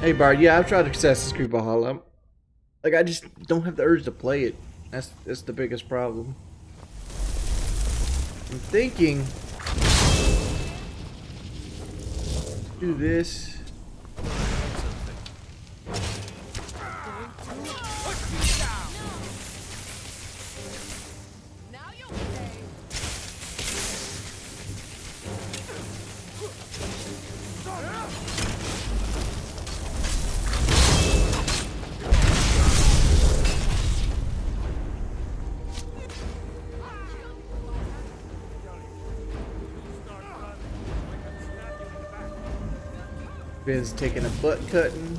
Hey Bart, yeah, I've tried Assassin's Creed Valhalla. Like, I just don't have the urge to play it. That's the biggest problem. I'm thinking, do this. Ben's taking a butt cutting.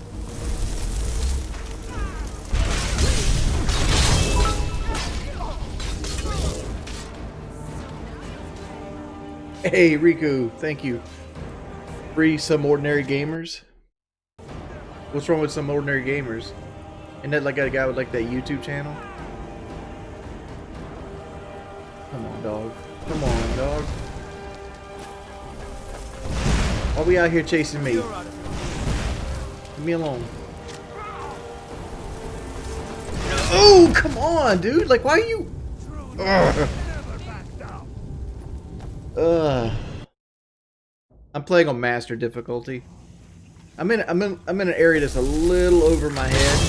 Hey Riku, thank you. Free Some Ordinary Gamers. What's wrong with Some Ordinary Gamers? Isn't that like a guy with like that YouTube channel? Come on, dog. Come on, dog. Why are we out here chasing me? Leave me alone. Oh, come on, dude. Like, why are you... I'm playing on master difficulty. I'm in an area that's a little over my head.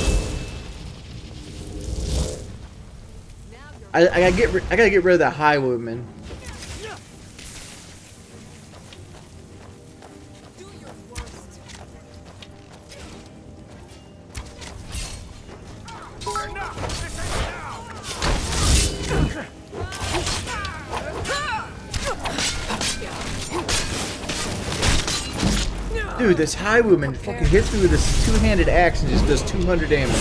I gotta get rid of that highwayman. Dude, this highwayman fucking hits me with this two-handed axe and just does 200 damage.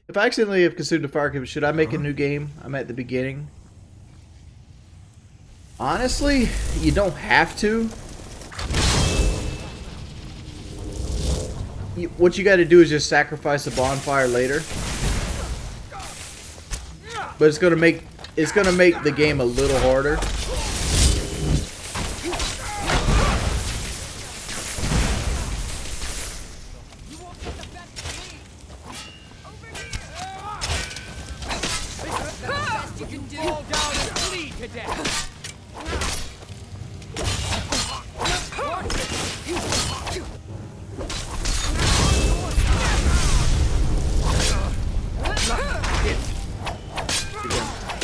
If I accidentally have consumed a fire cube, should I make a new game? I'm at the beginning. Honestly, you don't have to. What you got to do is just sacrifice the bonfire later. But it's gonna make the game a little harder.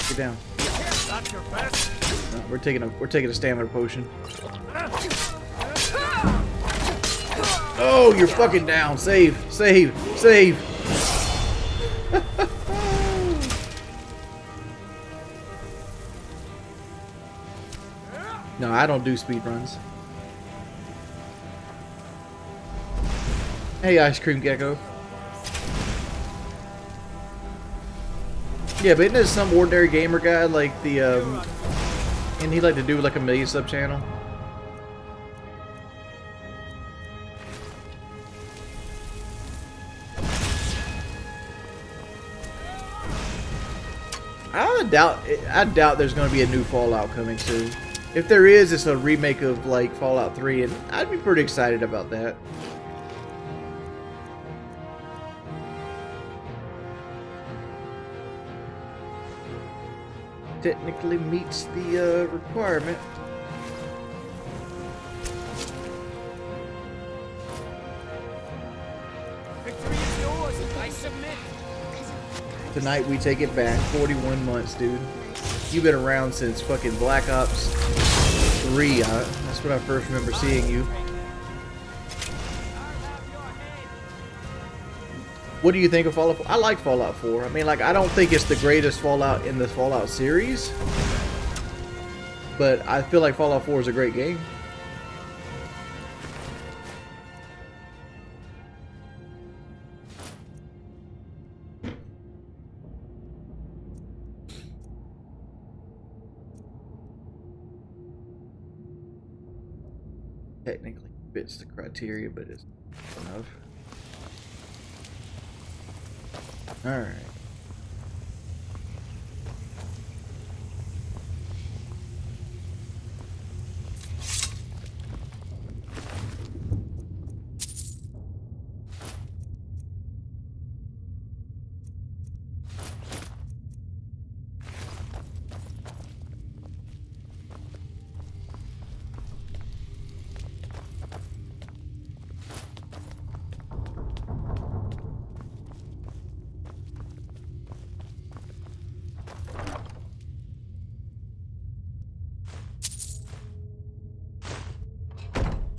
Get down. No, we're taking a stamina potion. Oh, you're fucking down. Save, save, save. No, I don't do speed runs. Hey, Ice Cream Gecko. Yeah, but isn't it some ordinary gamer guy like the and he like to do like a million sub channel? I doubt there's going to be a new Fallout coming soon. If there is, it's a remake of like Fallout 3, and I'd be pretty excited about that. Technically meets the requirement. Victory is yours. I submit. Tonight we take it back. 41 months, dude. You've been around since fucking Black Ops 3. That's when I first remember seeing you. What do you think of Fallout 4? I like Fallout 4. I mean, like, I don't think it's the greatest Fallout in the Fallout series, but I feel like Fallout 4 is a great game. Technically fits the criteria, but it's not enough. Alright.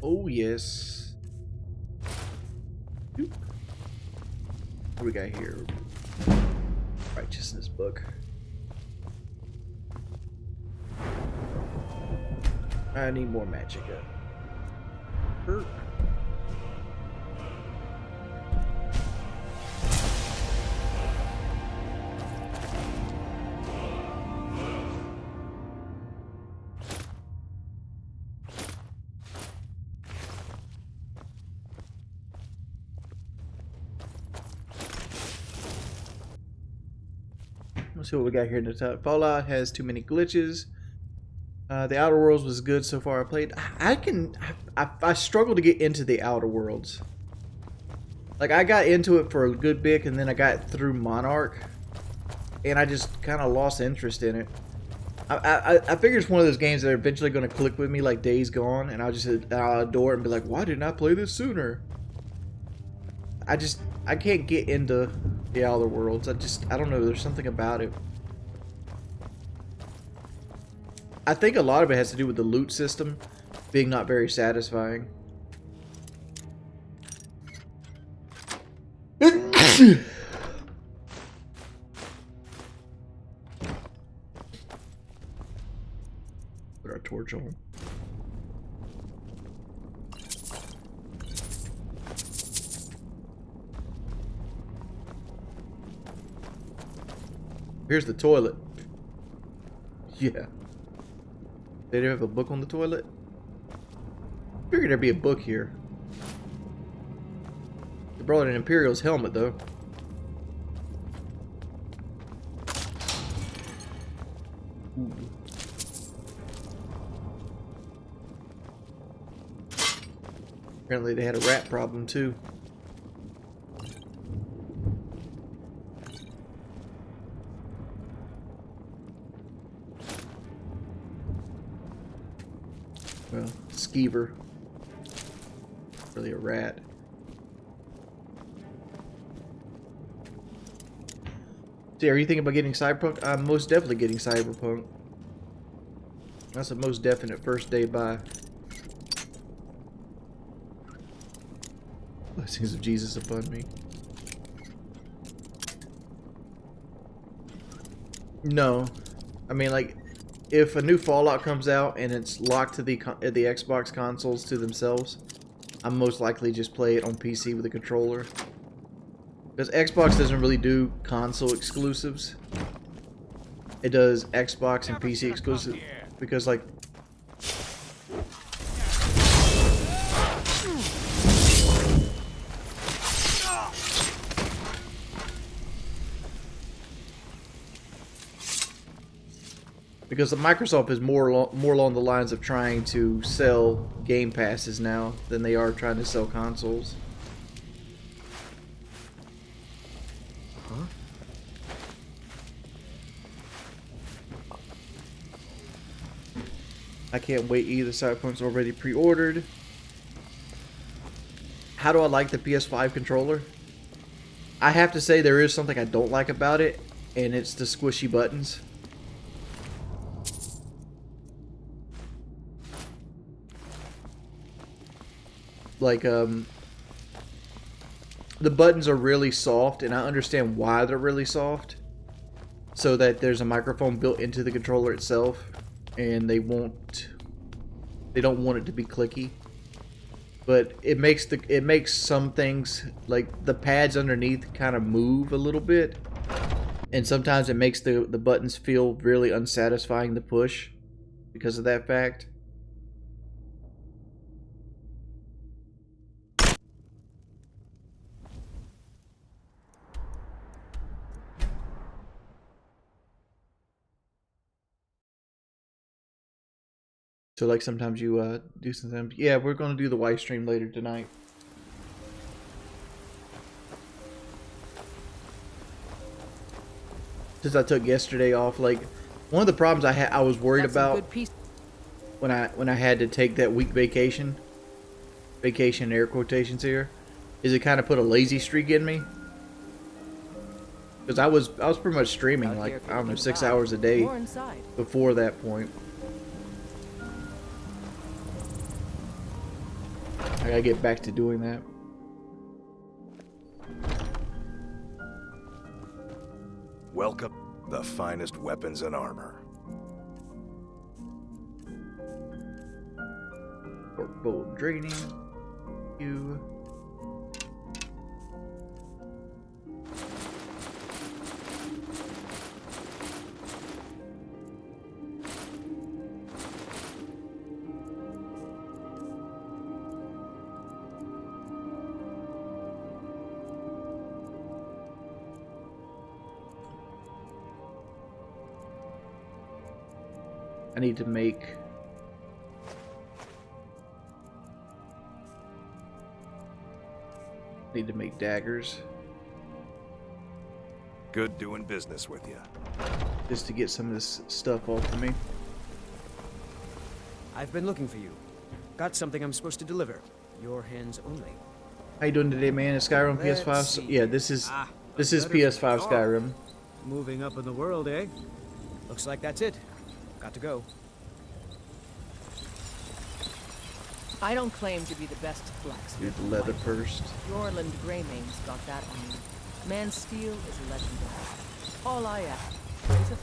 Oh yes. Oop. What do we got here? Righteousness book. I need more magic up. Let's see what we got here in the top. Fallout has too many glitches. The Outer Worlds was good so far. I played. I struggle to get into the Outer Worlds. Like I got into it for a good bit, and then I got through Monarch, and I just kind of lost interest in it. I figure it's one of those games that are eventually going to click with me, like Days Gone, and I'll adore it and be like, why didn't I play this sooner? I can't get into the Outer Worlds. I don't know. There's something about it. I think a lot of it has to do with the loot system being not very satisfying. Put our torch on. Here's the toilet. Yeah. They do have a book on the toilet? Figured there'd be a book here. They brought an Imperial's helmet, though. Ooh. Apparently they had a rat problem, too. Well, skeever. Really a rat. See, are you thinking about getting Cyberpunk? I'm most definitely getting Cyberpunk. That's a most definite first day buy. Blessings of Jesus upon me. No. I mean, like, if a new Fallout comes out and it's locked to the Xbox consoles to themselves, I'm most likely just play it on PC with a controller. Because Xbox doesn't really do console exclusives. It does Xbox and PC exclusive. Because, like, because Microsoft is more along the lines of trying to sell Game Passes now than they are trying to sell consoles. Huh? I can't wait either. Cyberpunk's already pre-ordered. How do I like the PS5 controller? I have to say there is something I don't like about it, and it's the squishy buttons. Like, the buttons are really soft, and I understand why they're really soft. So that there's a microphone built into the controller itself, and they don't want it to be clicky. But it makes some things, like the pads underneath, kind of move a little bit. And sometimes it makes the buttons feel really unsatisfying to push because of that fact. So, like, sometimes you do something. Yeah, we're going to do the wife stream later tonight. Since I took yesterday off, like, one of the problems I was worried about when I had to take that week vacation air quotations here, is it kind of put a lazy streak in me. Because I was pretty much streaming, like, I don't know, 6 hours a day before that point. I gotta get back to doing that. Welcome, the finest weapons and armor. Orc bolt draining. You. I need to make daggers Good doing business with you. just to get some of this stuff off of me. I've been looking for you. Got something I'm supposed to deliver. Your hands only. How you doing today, man? Is Skyrim Let's PS5? see. Yeah, this is Ah, PS5 Skyrim. Moving up in the world, eh? Looks like that's it. Got to go. I don't claim to be the best Do blacksmith. the leather first. Yorland Greymane's got that on me. Man's steel is legendary. All I ask is a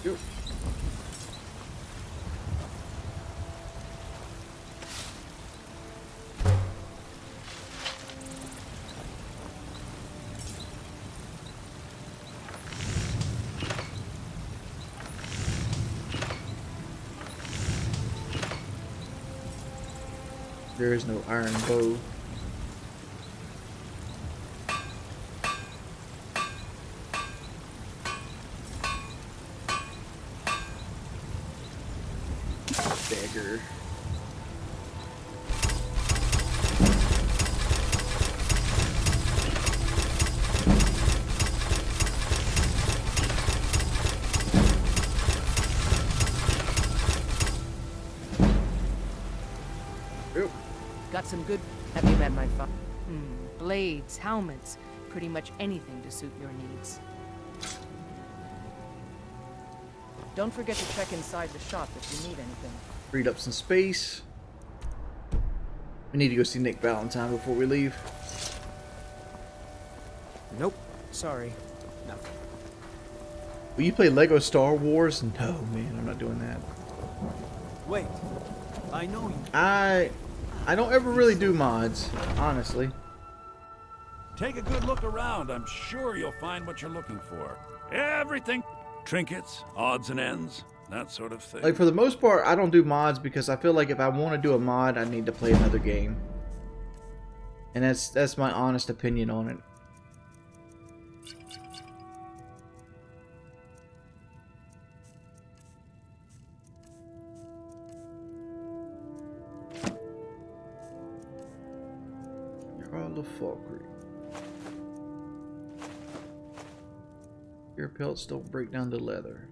Yep. There is no iron bow. Dagger. Yep. Got some good. Have you met my father? Blades, helmets, pretty much anything to suit your needs. Don't forget to check inside the shop if you need anything. Freed up some space. We need to go see Nick Valentine before we leave. Nope. Sorry. Nothing. Will you play Lego Star Wars? No, man, I'm not doing that. Wait. I know you. I don't ever really do mods, honestly. Take a good look around. I'm sure you'll find what you're looking for. Everything. Trinkets, odds and ends, that sort of thing. Like, for the most part, I don't do mods because I feel like if I want to do a mod, I need to play another game. And that's my honest opinion on it. Jarl of Falkreath. Your pelts don't break down the leather.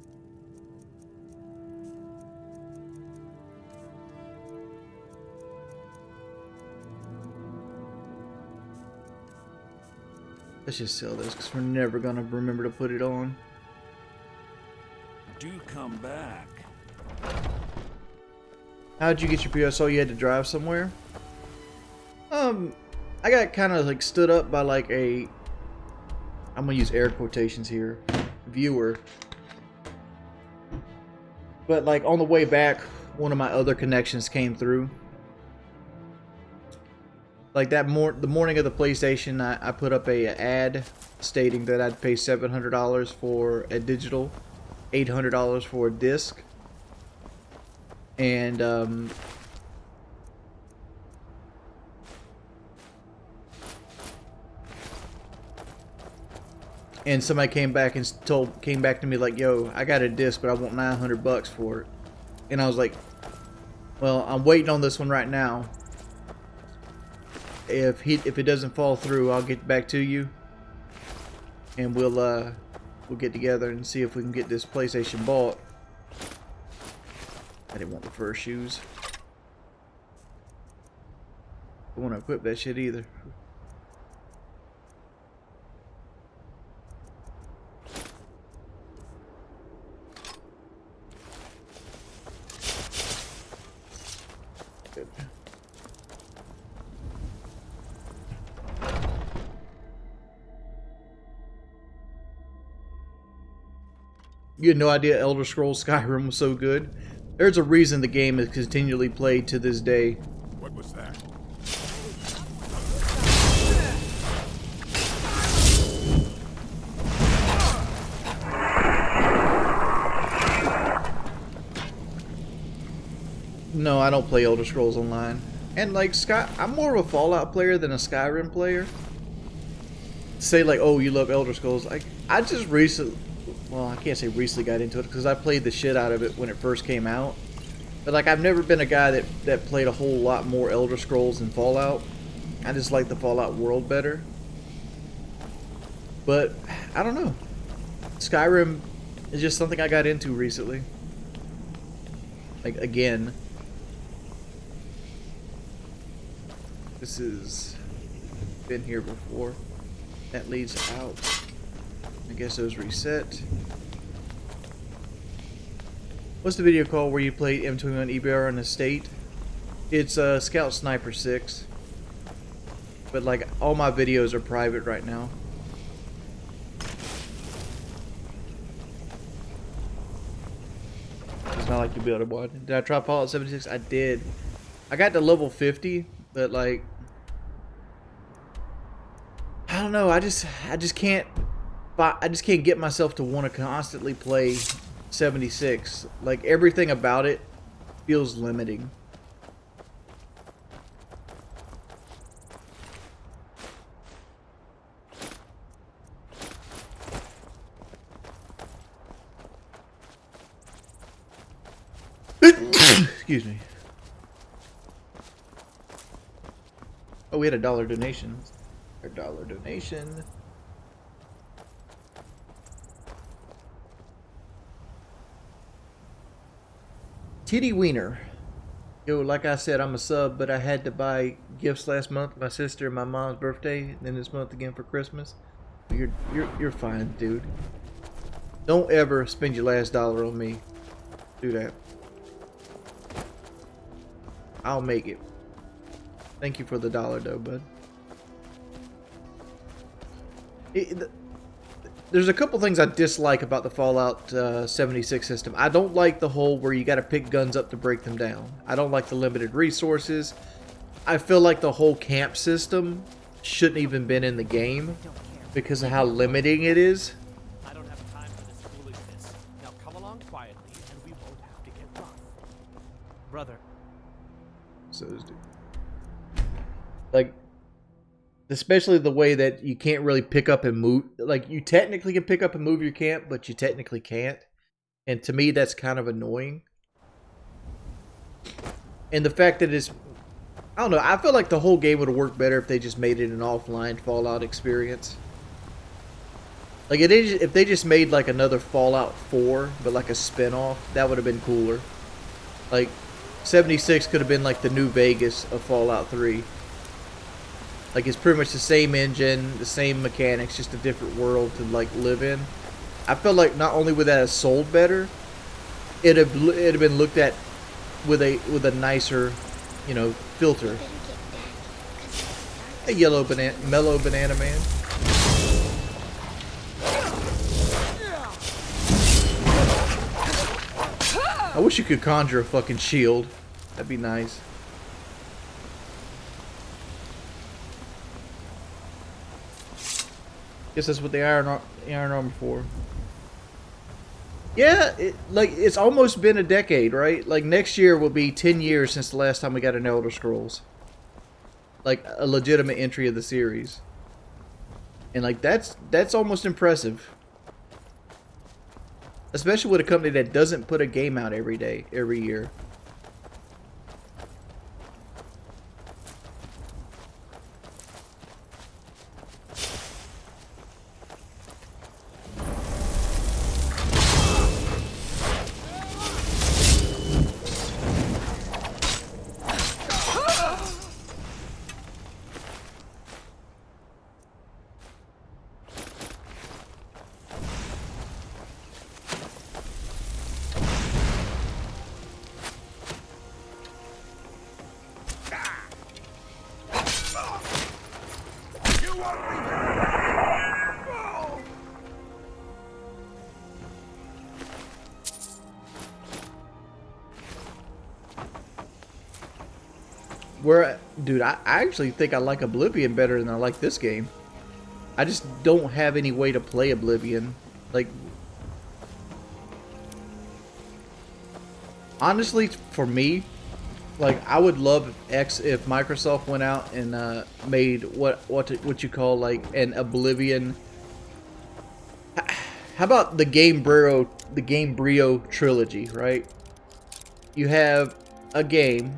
Let's just sell this because we're never gonna remember to put it on. Do come back. How'd you get your PSO? You had to drive somewhere? I got kind of like stood up by like a, I'm gonna use air quotations here, viewer. But like on the way back, one of my other connections came through. Like that the morning of the PlayStation, I put up a ad stating that I'd pay $700 for a digital, $800 for a disc, and somebody came back and came back to me like, "Yo, I got a disc, but I want $900 for it." And I was like, "Well, I'm waiting on this one right now. If it doesn't fall through, I'll get back to you, and we'll get together and see if we can get this PlayStation bought." I didn't want the fur shoes. I don't want to equip that shit either. Good. You had no idea Elder Scrolls Skyrim was so good. There's a reason the game is continually played to this day. What was that? No, I don't play Elder Scrolls Online. And like I'm more of a Fallout player than a Skyrim player. Say like, oh, you love Elder Scrolls. I just recently, well, I can't say recently got into it because I played the shit out of it when it first came out. But like, I've never been a guy that played a whole lot more Elder Scrolls than Fallout. I just like the Fallout world better. But I don't know. Skyrim is just something I got into recently. Like again. This has been here before. That leads out. I guess those reset. What's the video called where you played M21 EBR on the state? It's Scout Sniper 6. But like all my videos are private right now. It's not like you build a one. Did I try Fallout 76? I did. I got to level 50, but like I don't know. I just can't get myself to want to constantly play 76. Like everything about it feels limiting. Excuse me. Oh, we had a $1 donation. $1 donation. Titty Wiener. Yo, like I said, I'm a sub, but I had to buy gifts last month. My sister and my mom's birthday, and then this month again for Christmas. You're fine, dude. Don't ever spend your last dollar on me. Do that. I'll make it. Thank you for the $1 though, bud. There's a couple things I dislike about the Fallout 76 system. I don't like the whole where you got to pick guns up to break them down. I don't like the limited resources. I feel like the whole camp system shouldn't even been in the game because of how limiting it is. I don't have time for this foolishness. Now come along quietly and we won't have to get rough. Brother. So dude. Like, especially the way that you can't really pick up and move. Like, you technically can pick up and move your camp, but you technically can't. And to me, that's kind of annoying. And the fact that it's... I don't know. I feel like the whole game would have worked better if they just made it an offline Fallout experience. Like, if they just made, like, another Fallout 4, but, like, a spin-off, that would have been cooler. Like, 76 could have been, like, the New Vegas of Fallout 3. Like, it's pretty much the same engine, the same mechanics, just a different world to, like, live in. I felt like not only would that have sold better, it'd have been looked at with a nicer, you know, filter. A mellow banana man. I wish you could conjure a fucking shield. That'd be nice. Guess that's what the iron armor for. Yeah, it's almost been a decade, right? Like next year will be 10 years since the last time we got an Elder Scrolls. Like a legitimate entry of the series. And like that's almost impressive. Especially with a company that doesn't put a game out every year. where, dude, I actually think I like Oblivion better than I like this game. I just don't have any way to play Oblivion. Like, honestly, for me, like, I would love if Microsoft went out and made what you call like an Oblivion. How about the Game Brio trilogy, right? You have a game,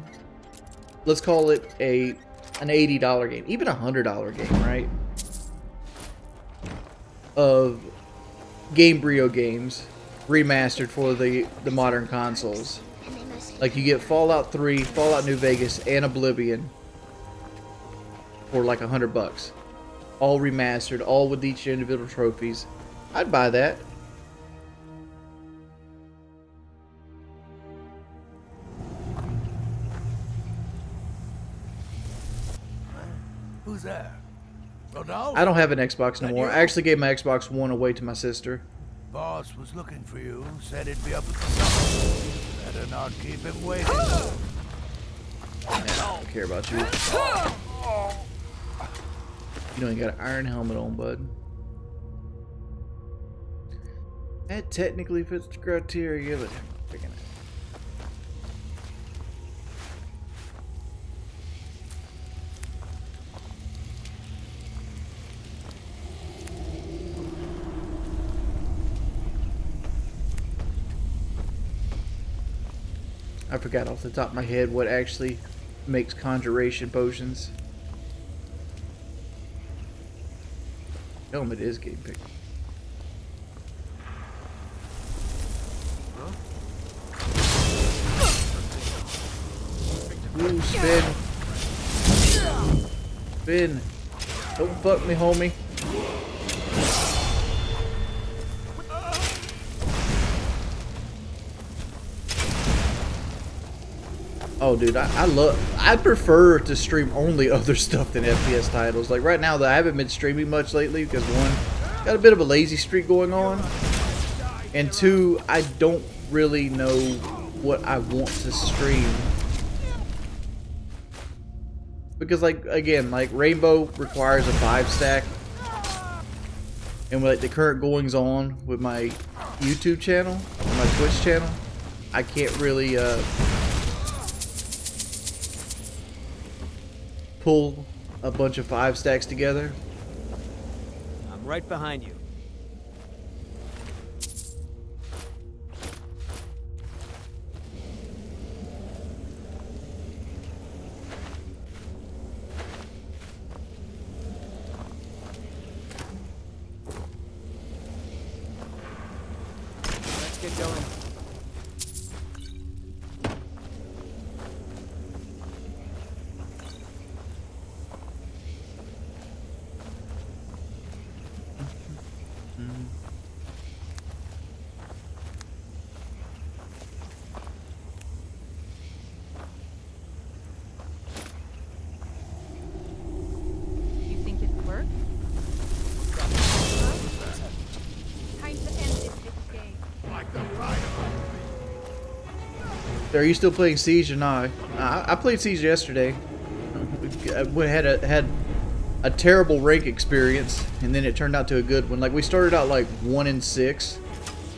let's call it an $80 game, even a $100 game, right? Of Game Brio games remastered for the modern consoles. Like, you get Fallout 3, Fallout New Vegas, and Oblivion for like $100, all remastered, all with each individual trophies. I'd buy that. Who's that? Rodolfo? I don't have an Xbox no more. I actually gave my Xbox One away to my sister. Boss was looking for you. Said he'd be up at the summit. Better not keep him waiting. Yeah, I don't care about you. You don't even got an iron helmet on, bud. That technically fits the criteria, but freaking it. I forgot off the top of my head what actually makes conjuration potions. Helmet is getting picked. Ooh, spin. Spin. Don't fuck me, homie. Oh, dude, I prefer to stream only other stuff than FPS titles. Like right now, I haven't been streaming much lately because one, got a bit of a lazy streak going on, and two, I don't really know what I want to stream. Because, like, again, like Rainbow requires a 5-stack, and with like the current goings on with my YouTube channel, my Twitch channel, I can't really pull a bunch of 5-stacks together. I'm right behind you. Let's get going. You think it'll work? Time to end this little game. Are you still playing Siege or not? I played Siege yesterday. We had a terrible rank experience, and then it turned out to a good one. Like, we started out like 1-6,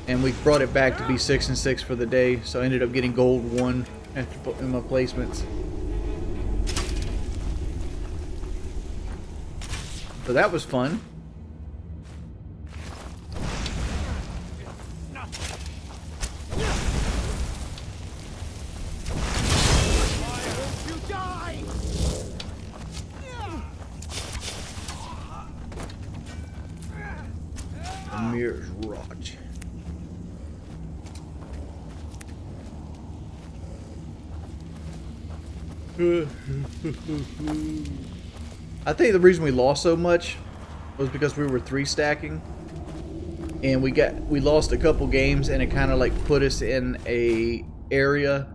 and we brought it back to be 6-6 for the day. So I ended up getting gold 1 after putting my placements. So that was fun. Mirror's rot. I think the reason we lost so much was because we were 3-stacking, and we lost a couple games, and it kind of like put us in a area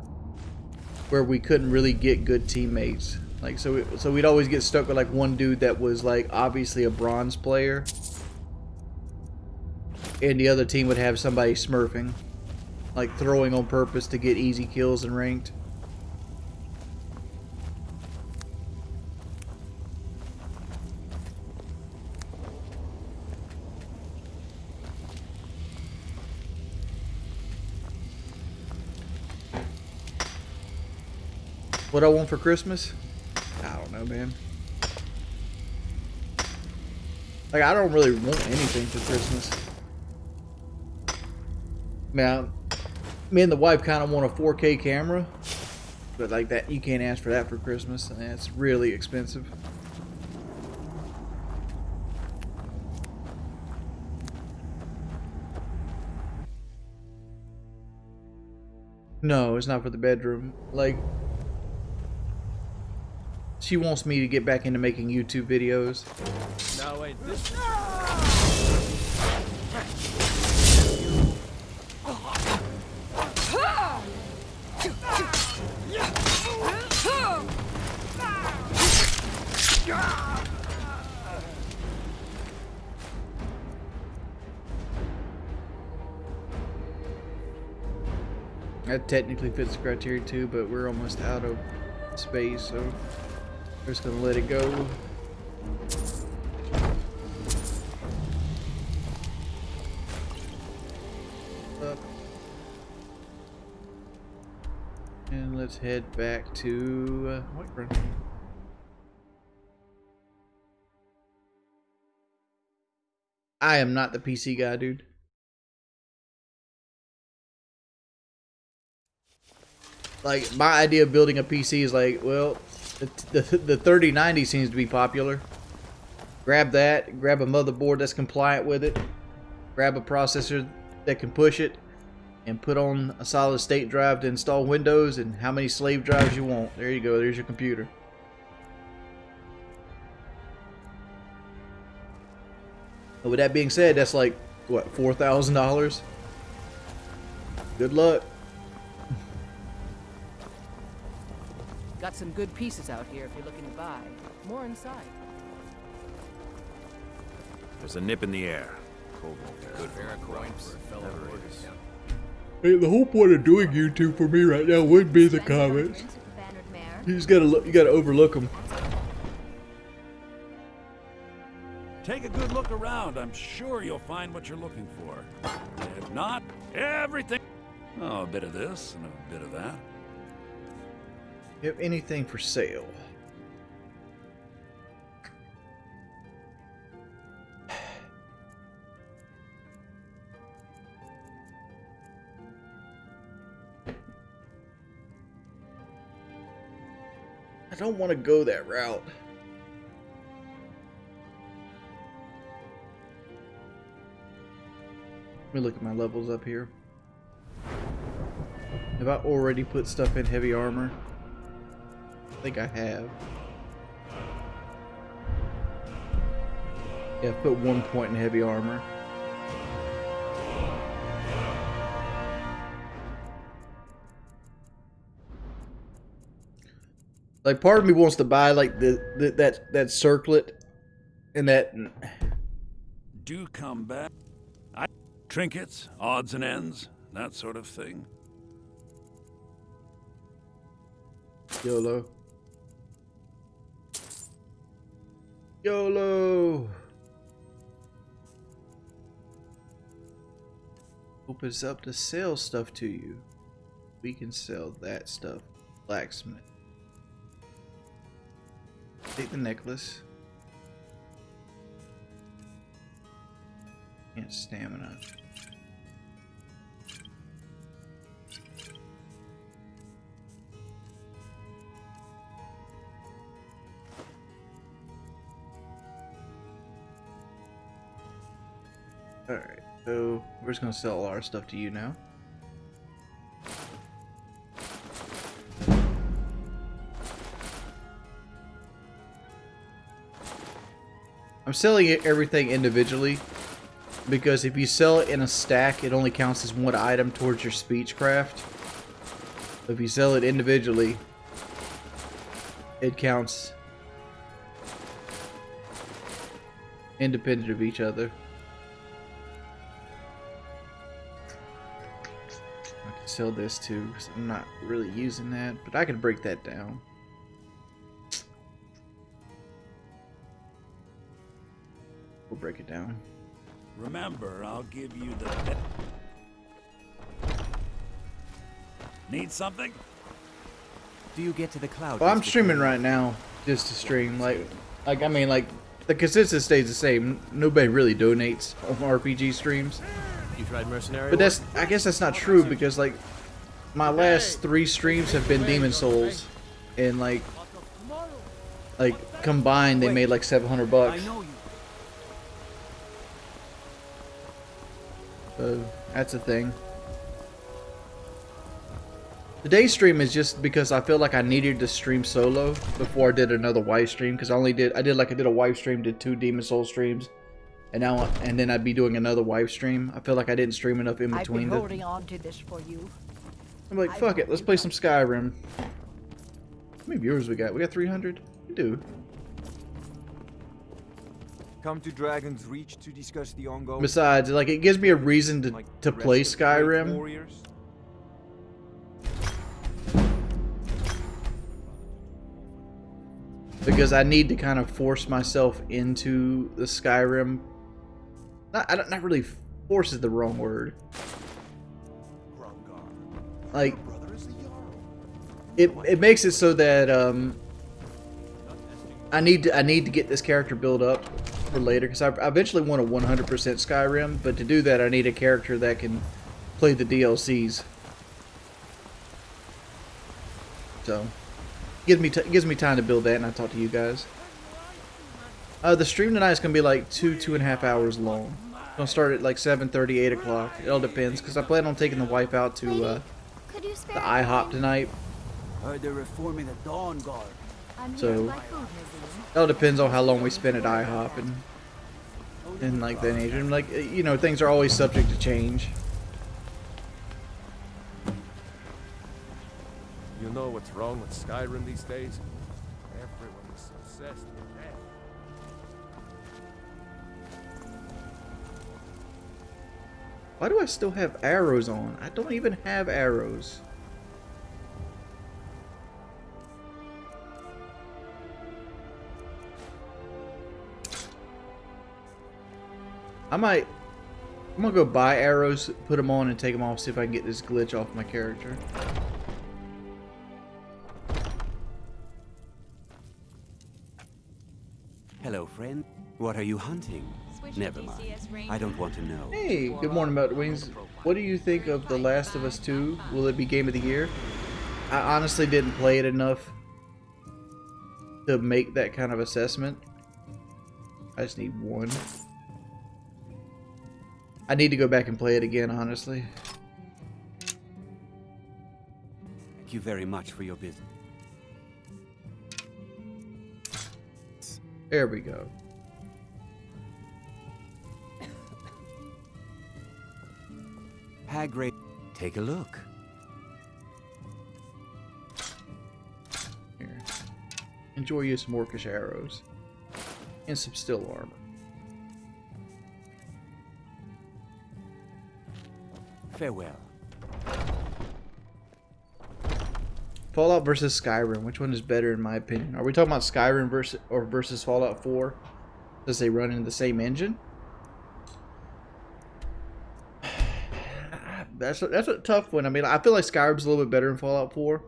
where we couldn't really get good teammates. Like, so we'd always get stuck with like one dude that was like obviously a bronze player, and the other team would have somebody smurfing, like throwing on purpose to get easy kills and ranked. What I want for Christmas? I don't know, man. Like, I don't really want anything for Christmas. Man, me and the wife kind of want a 4K camera, but like that, you can't ask for that for Christmas, and that's really expensive. No, it's not for the bedroom. Like, she wants me to get back into making YouTube videos. No, wait, this That technically fits the criteria too, but we're almost out of space, so we're just gonna let it go. Up. And let's head back to Whiterun. I am not the PC guy, dude. Like, my idea of building a PC is like, well, the 3090 seems to be popular. Grab that, grab a motherboard that's compliant with it, grab a processor that can push it, and put on a solid state drive to install Windows and how many slave drives you want. There you go, there's your computer. But with that being said, that's like, what, $4,000? Good luck. Got some good pieces out here if you're looking to buy. More inside. There's a nip in the air. Cold won't be good for my coins, fellow orders. Hey, the whole point of doing YouTube for me right now would be the comments. You just gotta look. You gotta overlook them. Take a good look around. I'm sure you'll find what you're looking for. If not, everything... Oh, a bit of this and a bit of that. You have anything for sale? I don't want to go that route. Let me look at my levels up here. Have I already put stuff in heavy armor? I think I have. Yeah, I've put 1 point in heavy armor. Like, part of me wants to buy like that circlet and that. Do come back. Trinkets, odds and ends, that sort of thing. YOLO. YOLO. Opens up to sell stuff to you. We can sell that stuff. Blacksmith. Take the necklace. And stamina. Alright, so we're just gonna sell all our stuff to you now. I'm selling everything individually because if you sell it in a stack, it only counts as one item towards your speechcraft. If you sell it individually, it counts independent of each other. I can sell this too because I'm not really using that, but I can break that down. We'll break it down. Remember, I'll give you the... Need something? Do you get to the cloud? Well, I'm streaming right now just to stream. I mean, like the consensus stays the same. Nobody really donates on RPG streams. You tried mercenary But I guess that's not true because like my last 3 streams have been Demon Souls, and like combined they made like $700 bucks. I know you. So that's the thing. Today's stream is just because I feel like I needed to stream solo before I did another wife stream, because I did a wife stream, did 2 Demon Soul streams, and then I'd be doing another wife stream. I feel like I didn't stream enough in between. I've been holding on to this for you. I'm like, fuck it, let's play some Skyrim. How many viewers we got? We got 300. We do. Come to Dragon's Reach to discuss the ongoing. Besides, like, it gives me a reason to play rest of the great Skyrim. warriors. Because I need to kind of force myself into the Skyrim. Not really force is the wrong word. Like, it makes it so that I need to get this character built up for later, because I eventually want a 100% Skyrim, but to do that I need a character that can play the DLCs. So gives me time to build that, and I talk to you guys. The stream tonight is gonna be like 2.5 hours long. It's gonna start at like 7:30, 8 o'clock. It all depends, because I plan on taking the wife out to the IHOP tonight. They're reforming the Dawn Guard. So it all depends on how long we spend at IHOP and like that nature. And like, you know, things are always subject to change. You know what's wrong with Skyrim these days? Everyone is obsessed with death. Why do I still have arrows on? I don't even have arrows. I'm gonna go buy arrows, put them on, and take them off, see if I can get this glitch off my character. Hello, friend. What are you hunting? Never mind. I don't want to know. Hey, good morning, Mountain Wings. What do you think of The Last of Us 2? Will it be Game of the Year? I honestly didn't play it enough to make that kind of assessment. I just need one. I need to go back and play it again, honestly. Thank you very much for your business. There we go. Hagrid, take a look. Here. Enjoy you some orcish arrows. And some steel armor. Farewell. Fallout versus Skyrim. Which one is better in my opinion? Are we talking about Skyrim versus Fallout 4? Does they run in the same engine? That's a tough one. I mean, I feel like Skyrim's a little bit better than Fallout 4.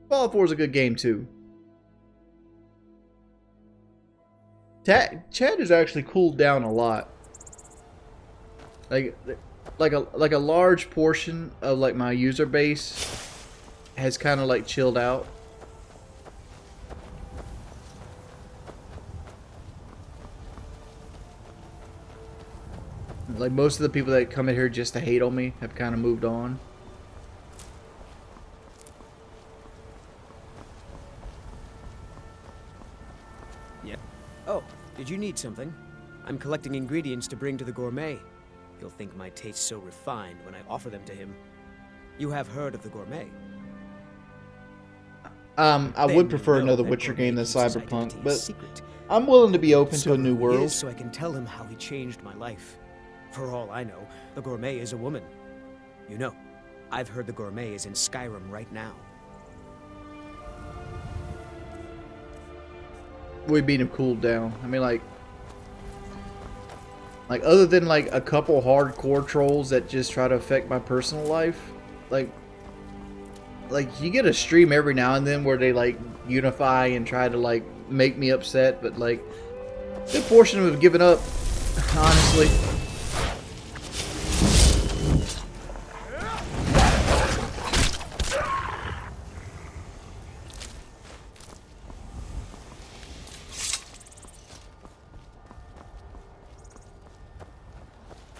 Fallout 4 is a good game too. Chat has actually cooled down a lot. Like a large portion of like my user base has kind of like chilled out. Like most of the people that come in here just to hate on me have kind of moved on. Yeah. Oh, did you need something? I'm collecting ingredients to bring to the gourmet. He'll think my taste's so refined when I offer them to him. You have heard of the gourmet? I would prefer another Witcher game than Cyberpunk, but I'm willing to be open to a new world. So I can tell him how he changed my life. For all I know, the gourmet is a woman. You know, I've heard the gourmet is in Skyrim right now. We beat him cooled down. I mean, like other than like a couple hardcore trolls that just try to affect my personal life, like like you get a stream every now and then where they like unify and try to like make me upset, but like a good portion of them have given up, honestly.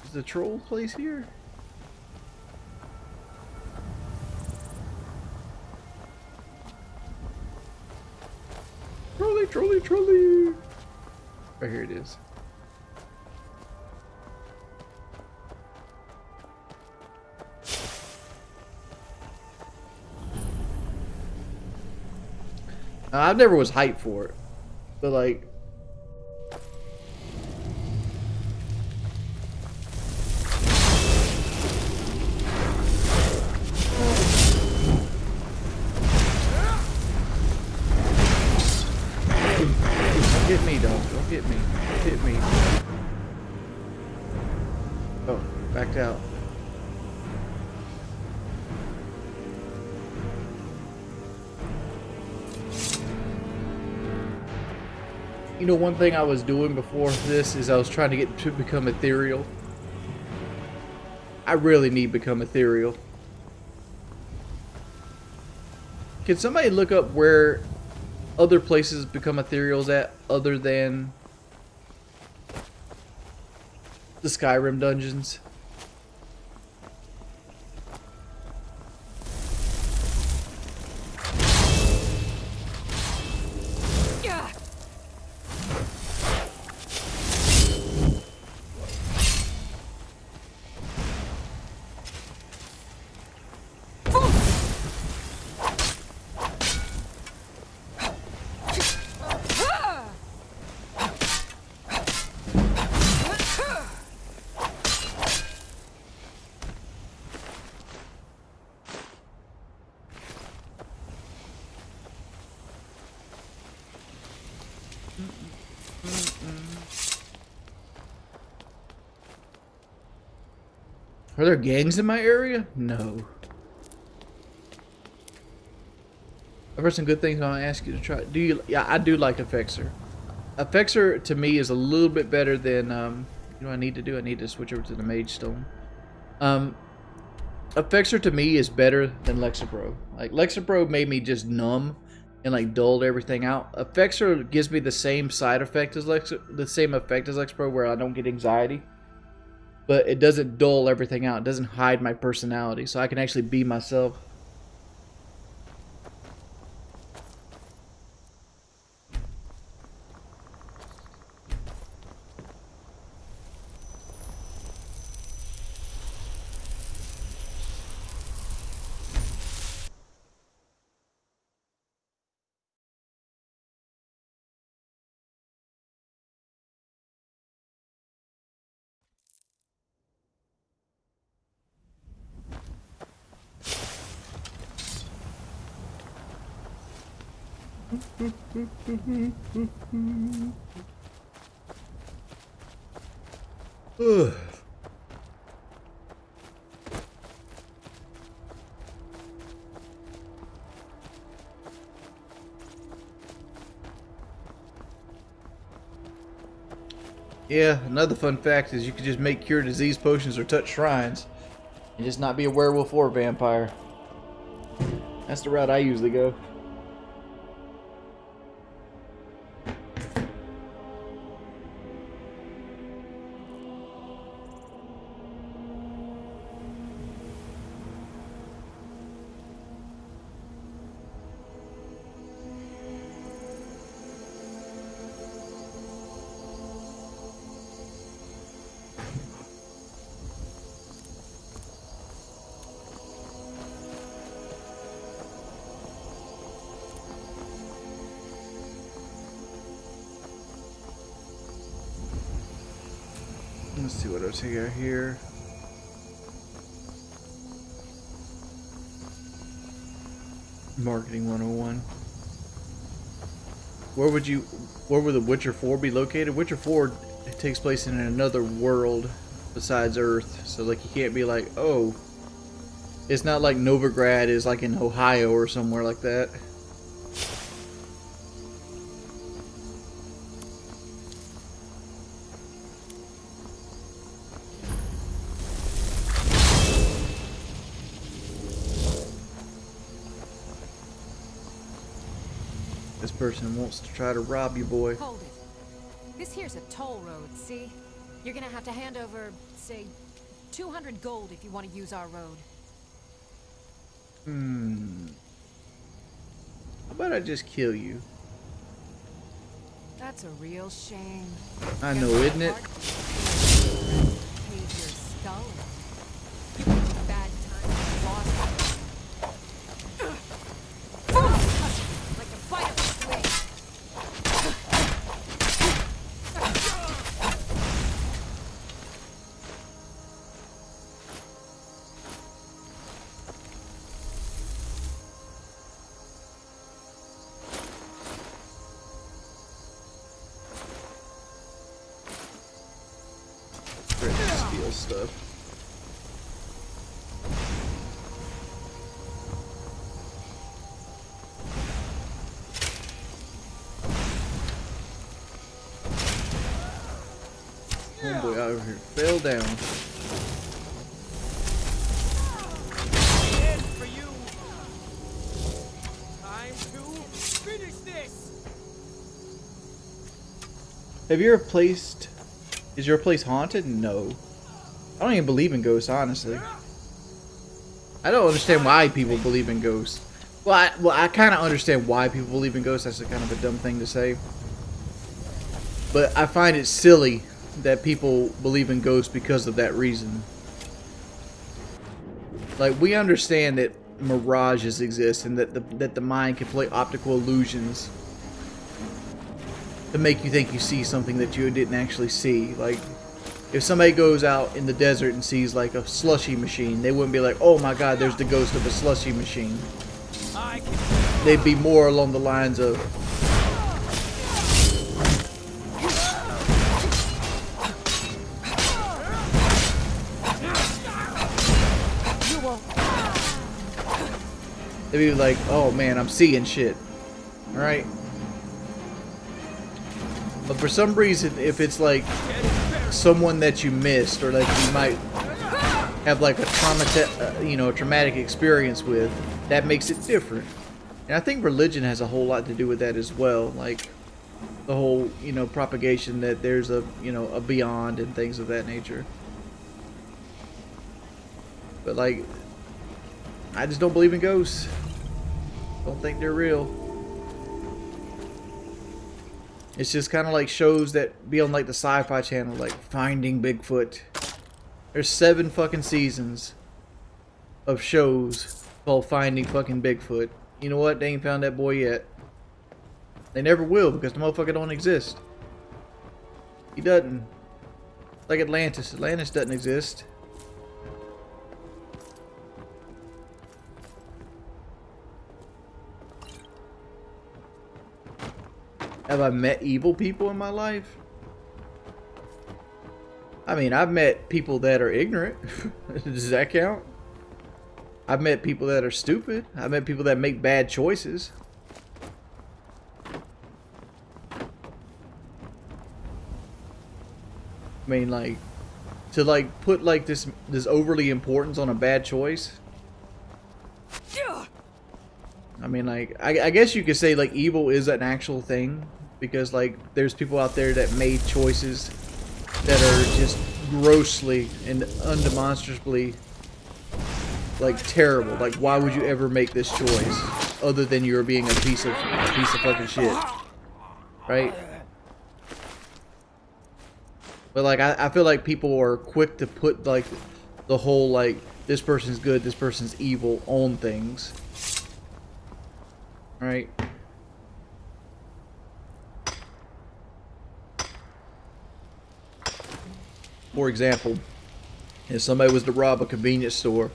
Is the troll place here? Trolley, trolley, trolley! Right here it is. I never was hyped for it, but like, don't get me, dog. Don't get me. Don't hit me. Oh, backed out. You know, one thing I was doing before this is I was trying to get to become ethereal. I really need to become ethereal. Can somebody look up where other places become ethereals at other than the Skyrim dungeons? Are there gangs in my area? No. I've heard some good things. I'll ask you to try. Do you? Yeah, I do like Effexor. Effexor to me is a little bit better than. You know what I need to do? I need to switch over to the Mage Stone. Effexor to me is better than Lexapro. Like Lexapro made me just numb and like dulled everything out. Effexor gives me the same side effect as Lexapro, where I don't get anxiety. But it doesn't dull everything out. It doesn't hide my personality, so I can actually be myself. Ugh. Yeah, another fun fact is you can just make cure disease potions or touch shrines and just not be a werewolf or a vampire. That's the route I usually go. Let's see what else we got here. Marketing 101. Where would the Witcher 4 be located? Witcher 4 takes place in another world besides Earth. So like you can't be like, oh, It's not like Novigrad is like in Ohio or somewhere like that. This person wants to try to rob you, boy. Hold it. This here's a toll road, see? You're gonna have to hand over, say, 200 gold if you want to use our road. How about I just kill you? That's a real shame. I know, isn't it? Cave your skull. You picked a bad time and lost it. Like a bite of a swing. Steal stuff. Homeboy out here fell down. For you. Time to finish this. Have you ever placed... Is your place haunted? No. I don't even believe in ghosts, honestly. I don't understand why people believe in ghosts. Well, I kind of understand why people believe in ghosts. That's kind of a dumb thing to say. But I find it silly that people believe in ghosts because of that reason. Like, we understand that mirages exist and that the mind can play optical illusions to make you think you see something that you didn't actually see. Like, if somebody goes out in the desert and sees like a slushy machine, they wouldn't be like, oh my god, there's the ghost of a slushy machine. They'd be more along the lines of, they'd be like, oh man, I'm seeing shit. Alright? But for some reason, if it's like someone that you missed or that you might have like a traumatic experience with, that makes it different. And I think religion has a whole lot to do with that as well. Like the whole, propagation that there's a beyond and things of that nature. But like, I just don't believe in ghosts. Don't think they're real. It's just kind of like shows that be on like the Sci-Fi Channel, like Finding Bigfoot. There's 7 fucking seasons of shows called Finding fucking Bigfoot. You know what? They ain't found that boy yet. They never will because the motherfucker don't exist. He doesn't. Like Atlantis. Atlantis doesn't exist. Have I met evil people in my life? I mean, I've met people that are ignorant. Does that count? I've met people that are stupid. I've met people that make bad choices. I mean, like, to like put like this overly importance on a bad choice. I mean, like, I guess you could say like evil is an actual thing because like there's people out there that made choices that are just grossly and undemonstrably like terrible. Like, why would you ever make this choice other than you're being a piece of fucking shit, right? But like, I feel like people are quick to put like the whole like this person's good, this person's evil on things, right? For example, if somebody was to rob a convenience store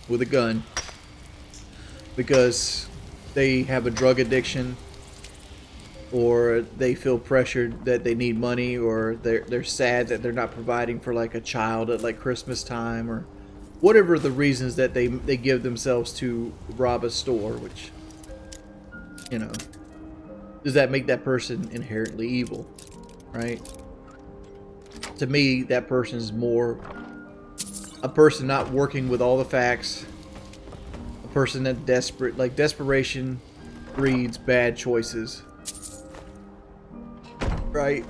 with a gun because they have a drug addiction or they feel pressured that they need money or they're sad that they're not providing for like a child at like Christmas time or whatever the reasons that they give themselves to rob a store, which, you know, does that make that person inherently evil, right? To me, that person is more a person not working with all the facts, a person that desperation breeds bad choices, right?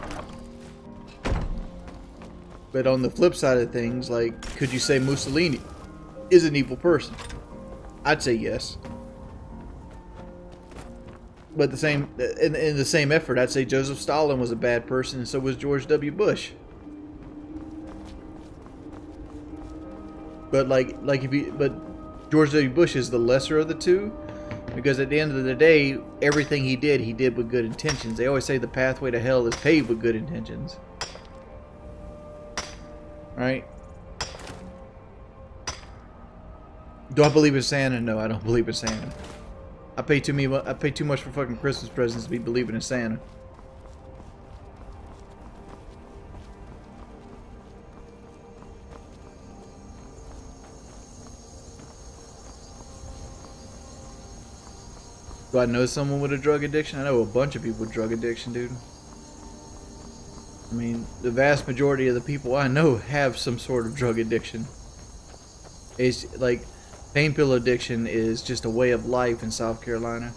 But on the flip side of things, like, could you say Mussolini is an evil person? I'd say yes. But the same in the same effort, I'd say Joseph Stalin was a bad person, and so was George W. Bush. But but George W. Bush is the lesser of the two, because at the end of the day, everything he did with good intentions. They always say the pathway to hell is paved with good intentions. Right? Do I believe in Santa? No, I don't believe in Santa. I pay too much for fucking Christmas presents to be believing in Santa. Do I know someone with a drug addiction? I know a bunch of people with drug addiction, dude. I mean, the vast majority of the people I know have some sort of drug addiction. It's like, pain pill addiction is just a way of life in South Carolina.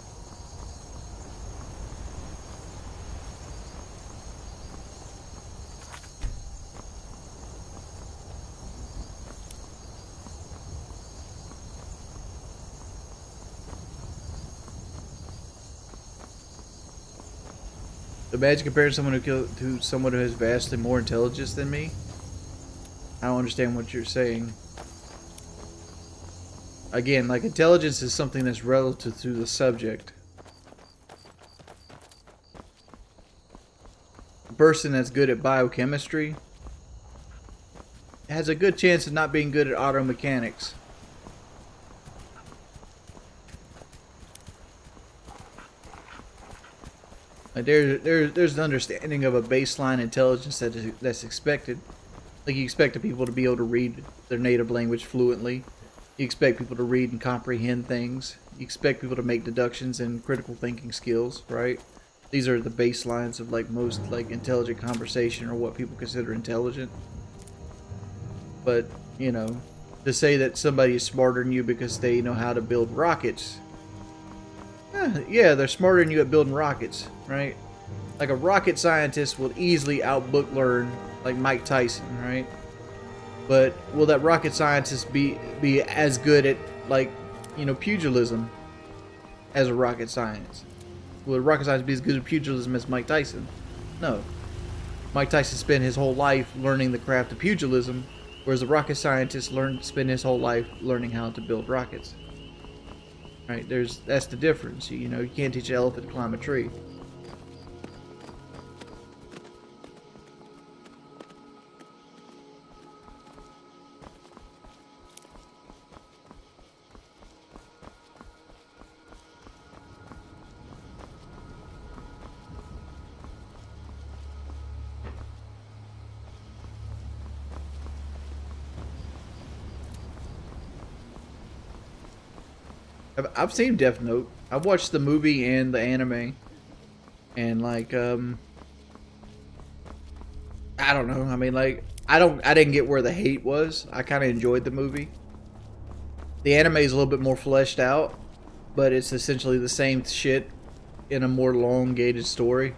Imagine comparing someone to someone who has vastly more intelligence than me. I don't understand what you're saying. Again, like, intelligence is something that's relative to the subject. A person that's good at biochemistry has a good chance of not being good at auto mechanics. Like, there's an understanding of a baseline intelligence that's expected. Like, you expect people to be able to read their native language fluently. You expect people to read and comprehend things. You expect people to make deductions and critical thinking skills, right? These are the baselines of, like, most, like, intelligent conversation, or what people consider intelligent. But, you know, to say that somebody is smarter than you because they know how to build rockets, yeah, they're smarter than you at building rockets, right? Like, a rocket scientist will easily outbook learn, like Mike Tyson, right? But will that rocket scientist be as good at, like, you know, pugilism as a rocket scientist? Will a rocket scientist be as good at pugilism as Mike Tyson? No. Mike Tyson spent his whole life learning the craft of pugilism, whereas a rocket scientist spent his whole life learning how to build rockets. Right? That's the difference. You know, you can't teach an elephant to climb a tree. I've seen Death Note. I've watched the movie and the anime, and, like, I don't know. I mean, like, I didn't get where the hate was. I kind of enjoyed the movie. The anime is a little bit more fleshed out, but it's essentially the same shit in a more elongated story.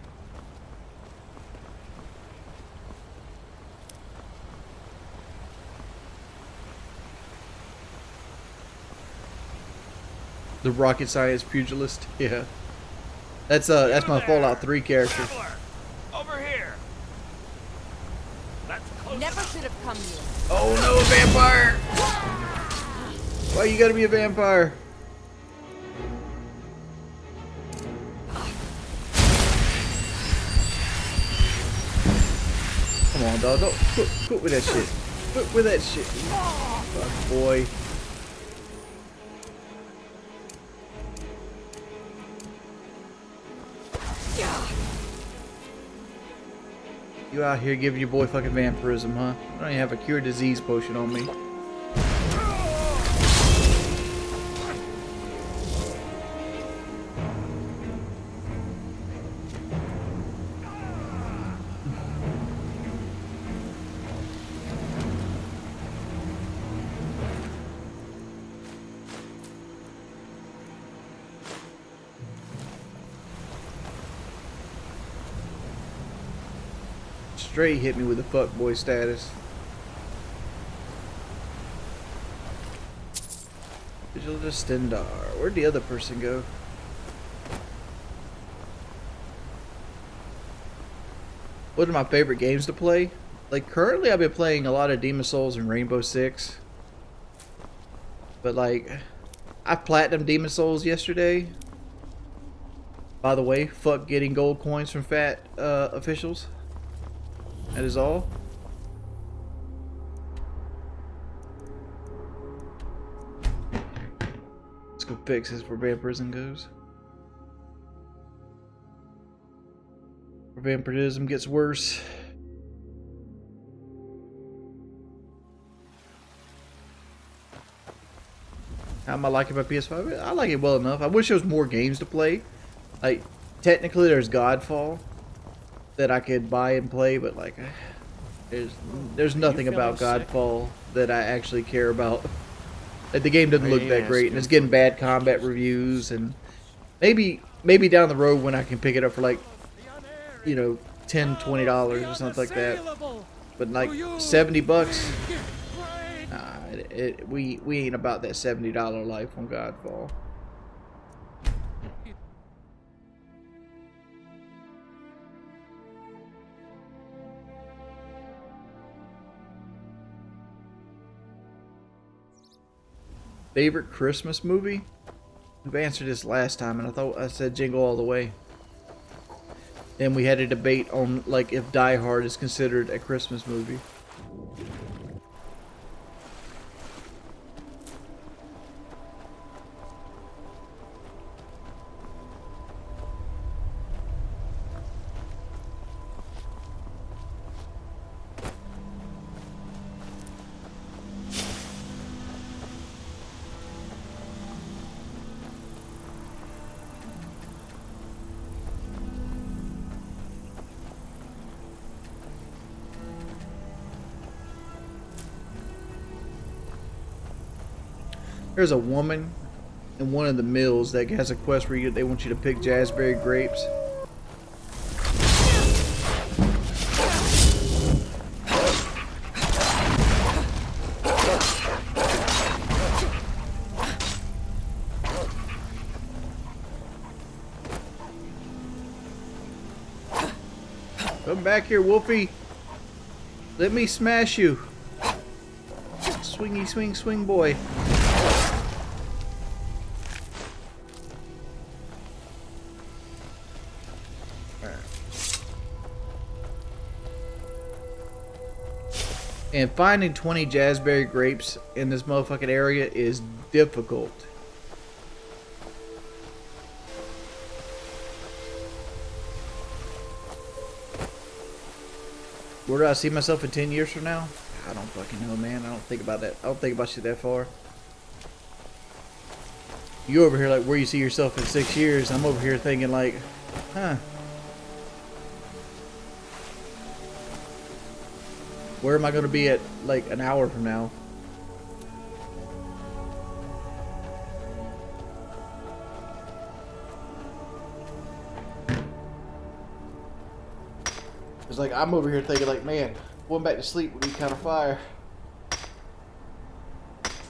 The rocket science pugilist, yeah. That's my Fallout 3 character. Over here. That's close. Never should have come here. Oh no, a vampire! Why you gotta be a vampire? Come on, dog. Don't quit with that shit. Quit with that shit. Fuck, boy. You out here giving your boy fucking vampirism, huh? I don't even have a cure disease potion on me. straight hit me with the fuckboy status. Relisten. Where'd the other person go? What are my favorite games to play? Like, currently I've been playing a lot of Demon Souls and Rainbow Six. But, like, I platinumed Demon Souls yesterday. By the way, fuck getting gold coins from fat officials. That is all. Let's go fix this where vampirism goes. Where vampirism gets worse. How am I liking my PS5? I like it well enough. I wish there was more games to play. Like, technically there's Godfall that I could buy and play, but like, there's nothing about Godfall that I actually care about. Like, the game doesn't look that great, and it's getting bad combat reviews, and maybe down the road when I can pick it up for like, you know, $10, $20 or something like that. But like $70, we ain't about that $70 life on Godfall. Favorite Christmas movie? We've answered this last time, and I thought I said Jingle All the Way. Then we had a debate on like if Die Hard is considered a Christmas movie. There's a woman in one of the mills that has a quest where they want you to pick jazzberry grapes. Come back here, Wolfie. Let me smash you. Swingy, swing, swing, boy. And finding 20 jazzberry grapes in this motherfucking area is difficult. Where do I see myself in 10 years from now? I don't fucking know, man. I don't think about that. I don't think about shit that far. You over here like where you see yourself in 6 years. I'm over here thinking like, huh. Where am I going to be at like an hour from now? It's like I'm over here thinking like, man, going back to sleep would be kind of fire.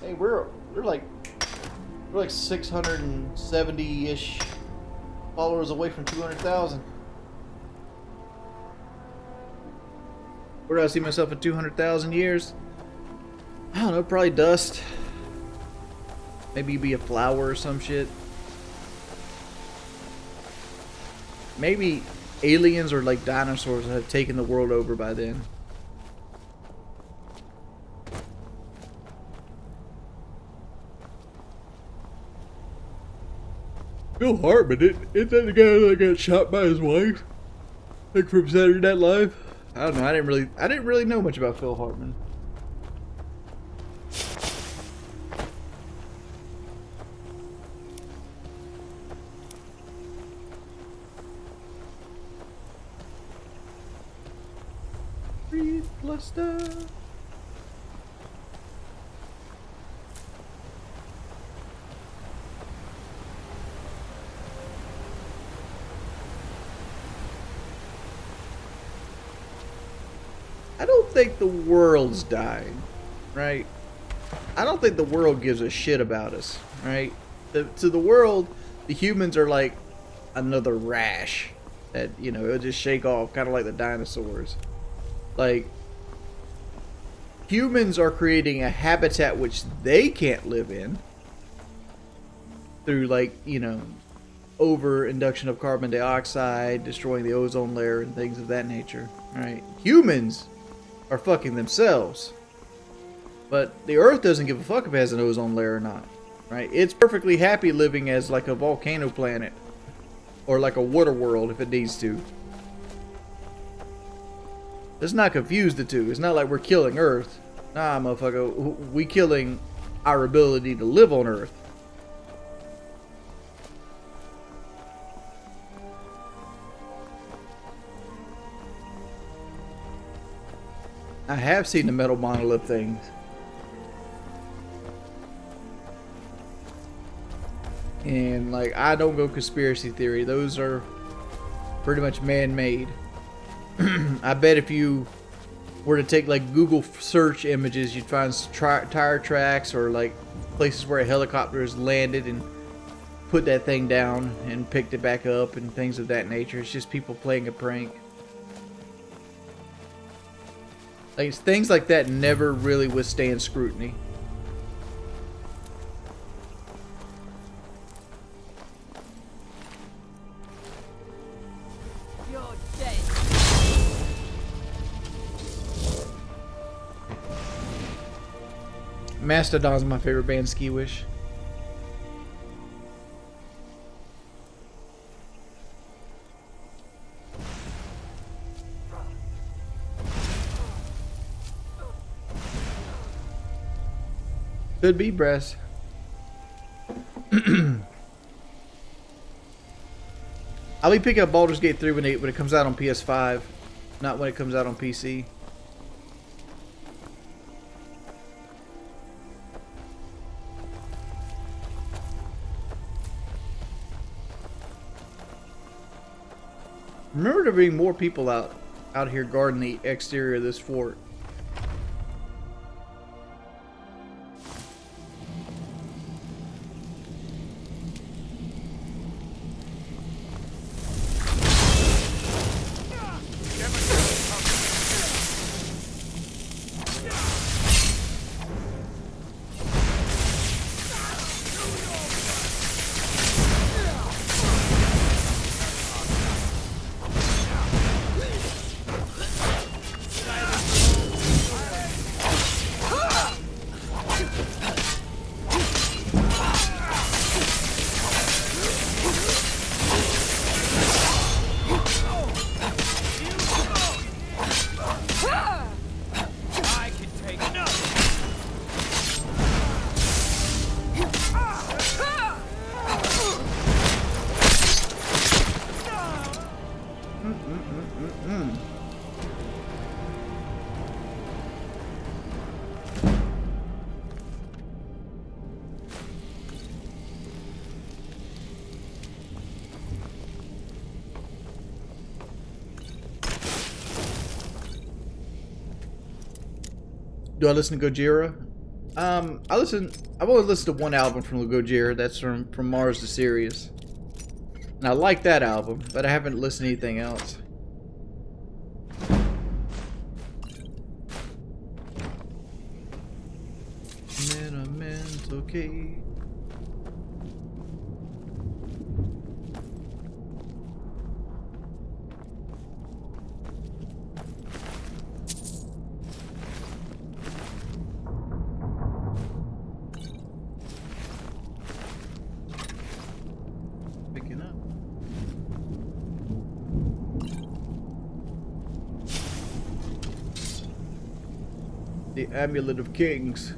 Hey, we're like 670-ish followers away from 200,000. Where do I see myself in 200,000 years? I don't know, probably dust. Maybe be a flower or some shit. Maybe aliens or like dinosaurs have taken the world over by then. Phil Hartman, isn't that the guy that got shot by his wife? Like from Saturday Night Live? I don't know. I didn't really know much about Phil Hartman. Breathe, bluster. I don't think the world's died, right? I don't think the world gives a shit about us, right? To the world, the humans are like another rash that, you know, it'll just shake off, kind of like the dinosaurs. Like, humans are creating a habitat which they can't live in through, like, you know, over induction of carbon dioxide, destroying the ozone layer and things of that nature, right? Humans are fucking themselves. But the Earth doesn't give a fuck if it has an ozone layer or not, right? It's perfectly happy living as like a volcano planet or like a water world if it needs to. Let's not confuse the two. It's not like we're killing Earth. Nah, motherfucker, we killing our ability to live on Earth. I have seen the metal monolith things. And like, I don't go conspiracy theory. Those are pretty much man-made. I bet if you were to take like Google search images, you'd find tire tracks or like places where a helicopter has landed and put that thing down and picked it back up and things of that nature. It's just people playing a prank. Like, things like that never really withstand scrutiny. You're dead. Mastodon's my favorite band, Ski Wish. Could be breast. I'll be picking up Baldur's Gate 3 when it comes out on PS5, not when it comes out on PC. Remember there being more people out here guarding the exterior of this fort. Do I listen to Gojira? I've only listened to one album from Gojira. That's from Mars to Sirius. And I like that album, but I haven't listened to anything else. Man, okay. The Amulet of Kings.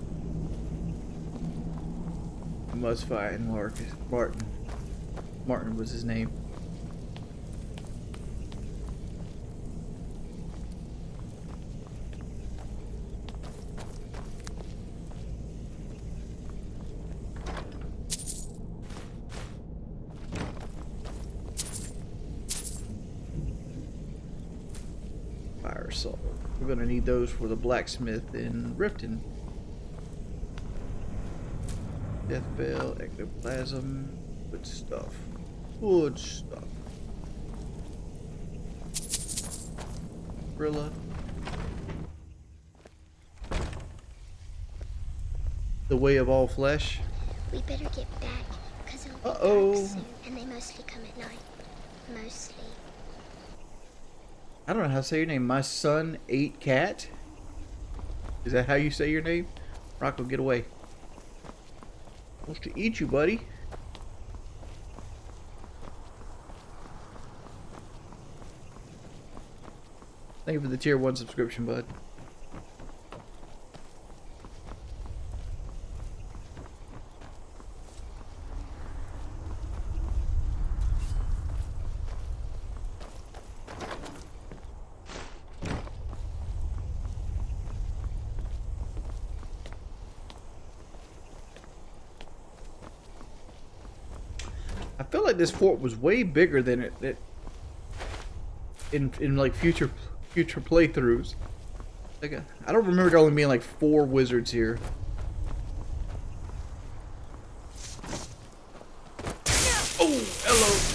I must find Martin. Martin was his name. Fire saw. We're gonna need those for the blacksmith in Riften. Death bell, ectoplasm, good stuff. Good stuff. Gorilla. The way of all flesh. We better get back, because it'll be dark soon, and they mostly come at night. Mostly. I don't know how to say your name. My son ate cat. Is that how you say your name? Rocco, get away. Wants to eat you, buddy. Thank you for the tier 1 subscription, bud. I feel like this fort was way bigger than it in like future playthroughs. Like I don't remember there only being like 4 wizards here. Oh, hello.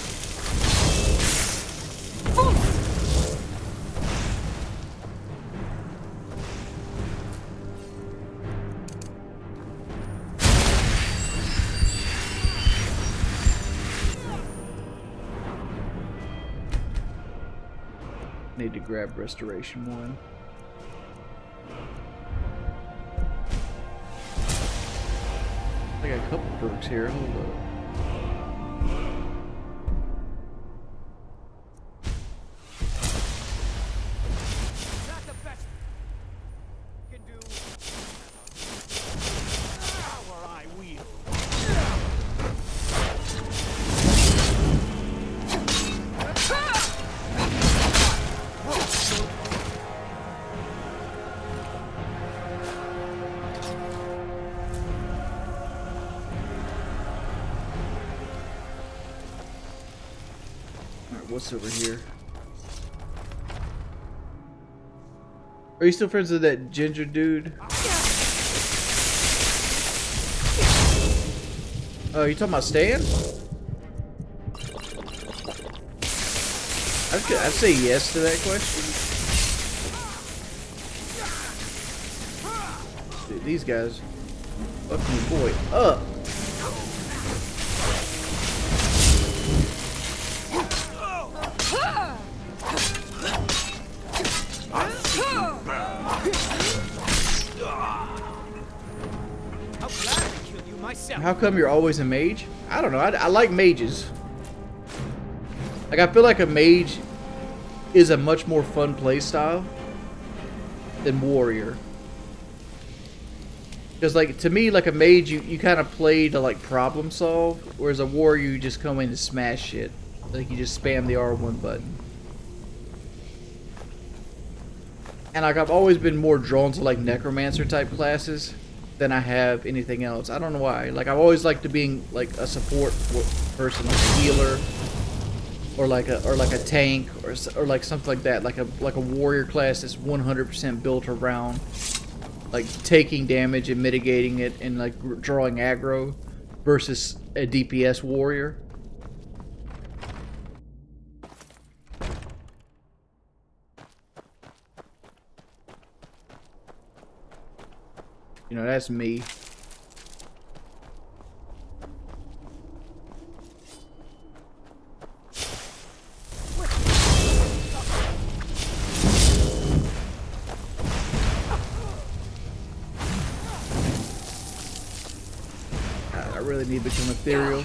Need to grab restoration 1. I got a couple perks here. Hold up. Not the best you can do. Power I wield. What's over here? Are you still friends with that ginger dude? Oh, you talking about Stan? I'd say yes to that question. Dude, these guys fucking your boy up. How come you're always a mage? I don't know. I like mages. Like, I feel like a mage is a much more fun playstyle than warrior. Because, like, to me, like a mage, you kind of play to, like, problem solve. Whereas a warrior, you just come in and smash shit. Like, you just spam the R1 button. And, like, I've always been more drawn to, like, necromancer type classes than I have anything else. I don't know why. Like, I've always liked to being like a support person, like a healer, or like a tank, or like something like that. Like a warrior class that's 100% built around like taking damage and mitigating it and like drawing aggro, versus a DPS warrior. You know, that's me. I really need to become ethereal.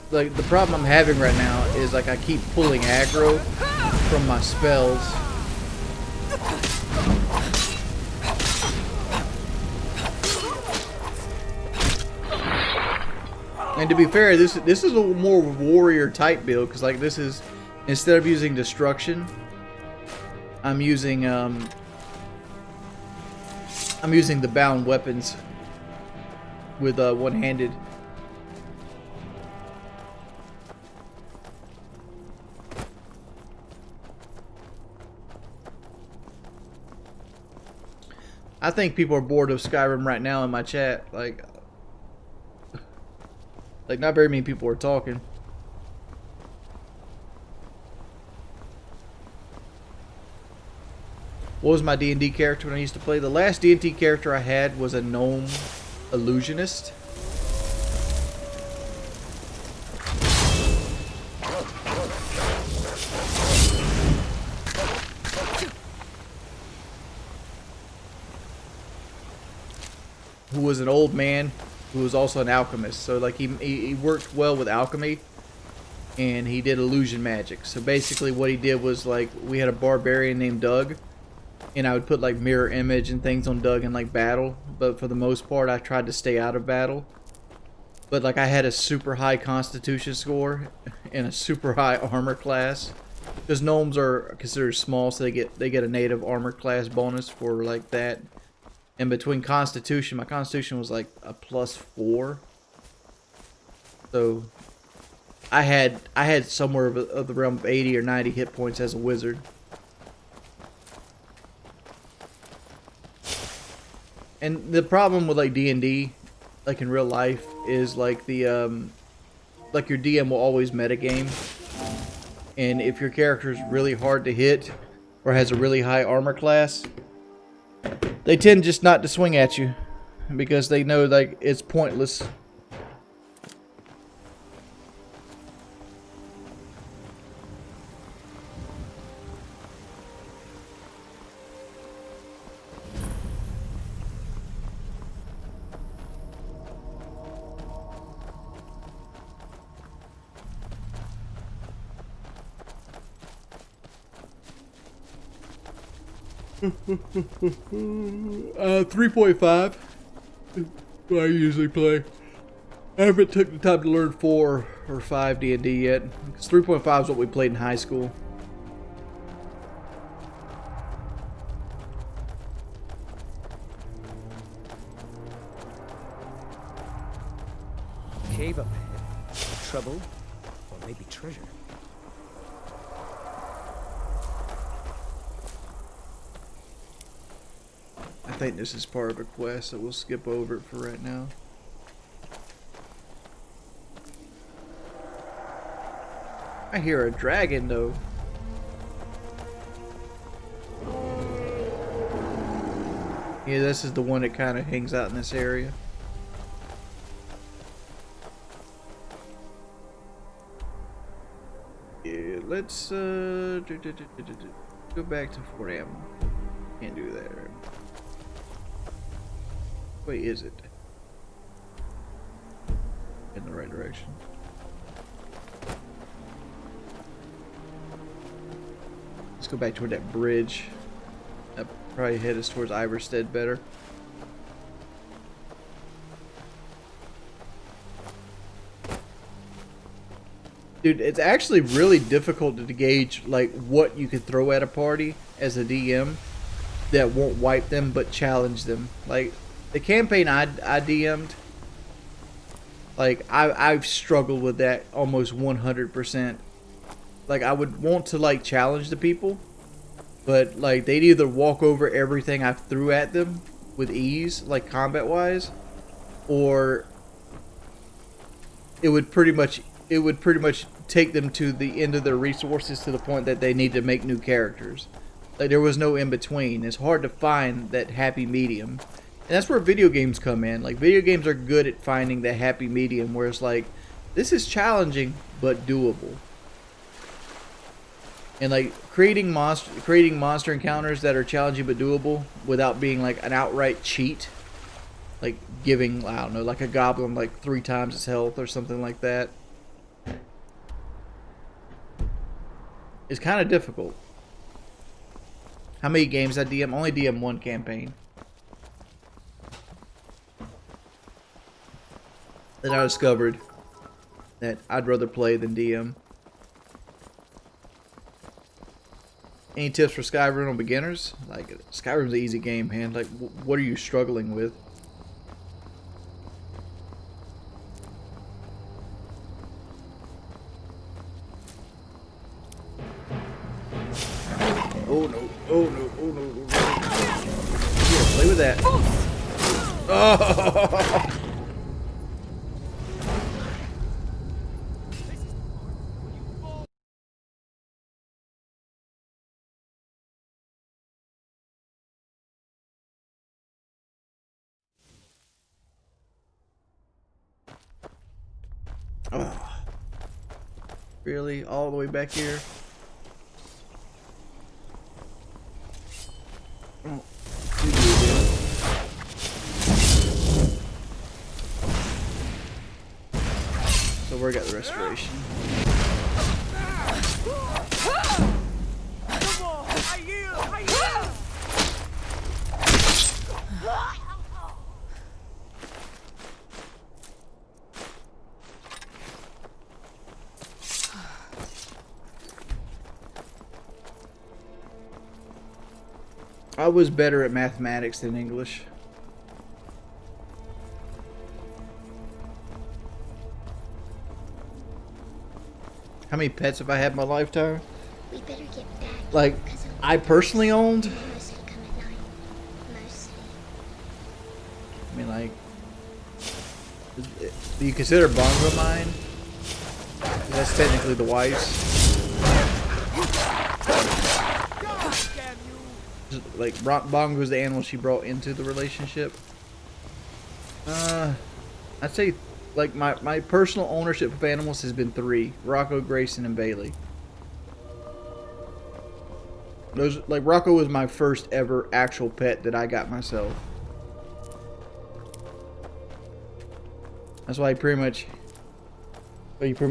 Like, the problem I'm having right now is like I keep pulling aggro from my spells. And to be fair, this is a more warrior type build, because like this is, instead of using destruction, I'm using the bound weapons with one-handed. I think people are bored of Skyrim right now in my chat. Like not very many people are talking. What was my D&D character when I used to play? The last D&D character I had was a gnome illusionist. Who was an old man who was also an alchemist. So like he worked well with alchemy, and he did illusion magic. So basically what he did was, like, we had a barbarian named Doug, and I would put like mirror image and things on Doug in like battle, but for the most part I tried to stay out of battle. But like I had a super high constitution score and a super high armor class, because gnomes are considered small, so they get a native armor class bonus for like that. And between constitution, my constitution was like a +4. So I had somewhere of the realm of 80 or 90 hit points as a wizard. And the problem with like D&D, like in real life, is like the like your DM will always metagame, and if your character is really hard to hit or has a really high armor class, they tend just not to swing at you because they know like it's pointless. Uh, 3.5 is what I usually play. I haven't took the time to learn 4 or 5 D&D yet, because 3.5 is what we played in high school. Cave up ahead. Trouble, or maybe treasure. I think this is part of a quest, so we'll skip over it for right now. I hear a dragon though. Yeah, this is the one that kind of hangs out in this area. Yeah, let's go back to Fort Ammo. Can't do that. Wait, is it in the right direction? Let's go back toward that bridge. That probably head us towards Iverstead better. Dude, it's actually really difficult to gauge like what you could throw at a party as a DM that won't wipe them but challenge them. Like the campaign I DM'd, like I've struggled with that almost 100%. Like I would want to like challenge the people, but like they'd either walk over everything I threw at them with ease, like combat wise, or it would pretty much take them to the end of their resources to the point that they need to make new characters. Like there was no in between. It's hard to find that happy medium. And that's where video games come in. Like video games are good at finding the happy medium where it's like, this is challenging but doable. And like creating monster encounters that are challenging but doable without being like an outright cheat. Like giving, I don't know, like a goblin like 3 times its health or something like that. It's kind of difficult. How many games I DM? Only DM 1 campaign. Then I discovered that I'd rather play than DM. Any tips for Skyrim on beginners? Like, Skyrim's an easy game, man. Like, what are you struggling with? Oh no, oh no, oh no, oh no. Yeah, play with that. that. Oh. Oh. Really? All the way back here? Oh. So we got the restoration. I was better at mathematics than English. How many pets have I had in my lifetime? We better get back. Like, I personally owned? Mostly come at night. Mostly. I mean, like, do you consider Bongo mine? That's technically the wife's. Like, Bongo's the animal she brought into the relationship. I'd say, like, my personal ownership of animals has been 3. Rocco, Grayson, and Bailey. Those, like, Rocco was my first ever actual pet that I got myself. That's why you pretty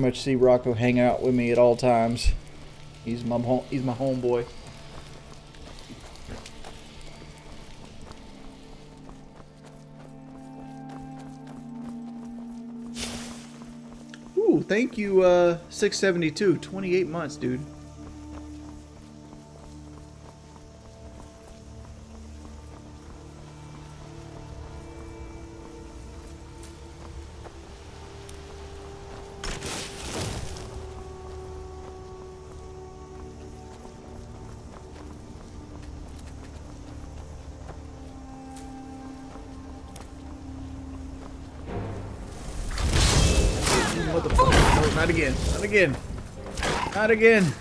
much see Rocco hang out with me at all times. He's my homeboy. Ooh, thank you, 672. 28 months, dude. Motherfucker. No, not again. Not again. Not again.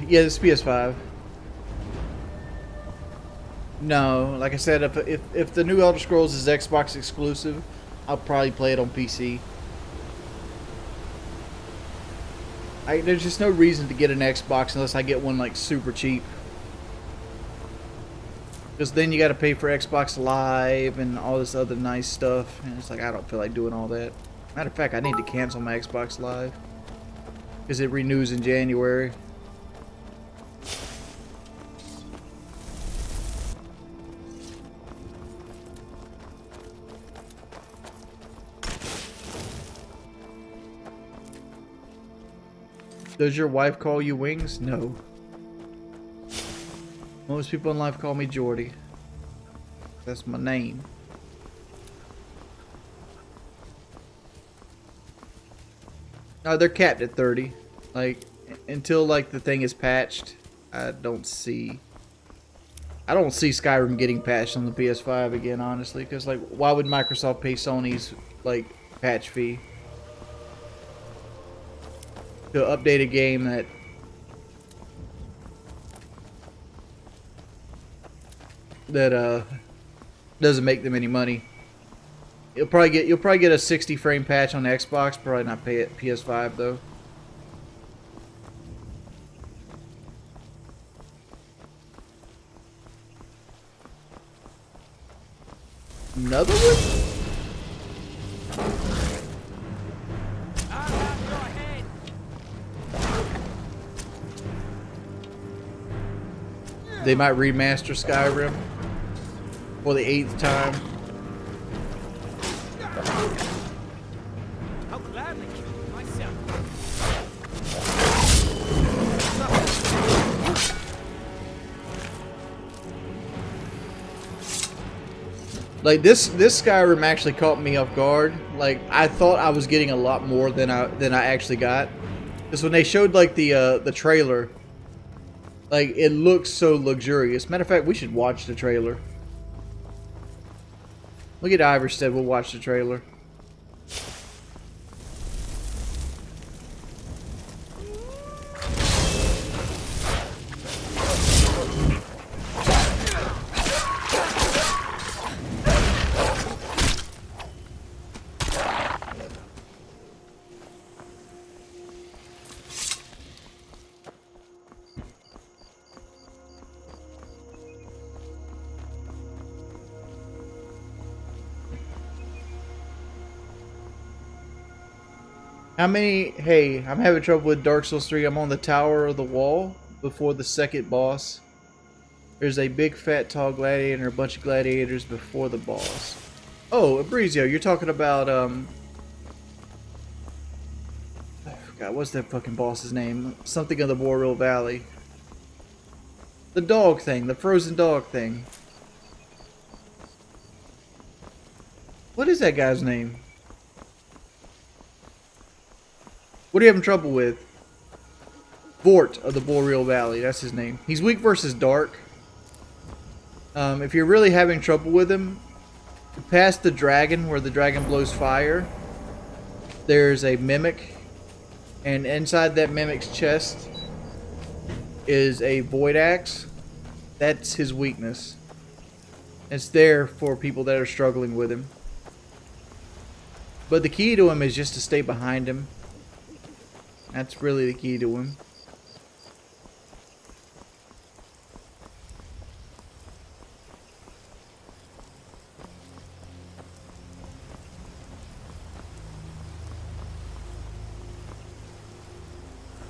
Yeah, this PS5. No, like I said, if the new Elder Scrolls is Xbox exclusive, I'll probably play it on PC. There's just no reason to get an Xbox unless I get one like super cheap. Because then you got to pay for Xbox Live and all this other nice stuff, and it's like I don't feel like doing all that. Matter of fact, I need to cancel my Xbox Live because it renews in January. Does your wife call you Wings? No. Most people in life call me Jordy. That's my name. No, they're capped at 30. Like, until like the thing is patched, I don't see Skyrim getting patched on the PS5 again, honestly. Because like, why would Microsoft pay Sony's like patch fee to update a game that doesn't make them any money? You'll probably get a 60 frame patch on the Xbox, probably not pay it PS5 though. Another one? They might remaster Skyrim for the 8th time. How gladly kill myself. Like this Skyrim actually caught me off guard. Like I thought I was getting a lot more than I actually got. Because when they showed like the trailer, like it looks so luxurious. Matter of fact, we should watch the trailer. Look at Iverstead. We'll watch the trailer. How many? Hey, I'm having trouble with Dark Souls 3. I'm on the tower of the wall before the second boss. There's a big fat tall gladiator and a bunch of gladiators before the boss. Oh, Abrizio, you're talking about I forgot, what's that fucking boss's name? Something of the Boreal Valley. The dog thing, the frozen dog thing. What is that guy's name? What are you having trouble with? Vort of the Boreal Valley, that's his name. He's weak versus dark. If you're really having trouble with him, past the dragon where the dragon blows fire, there's a mimic, and inside that mimic's chest is a void axe. That's his weakness. It's there for people that are struggling with him. But the key to him is just to stay behind him. That's really the key to him.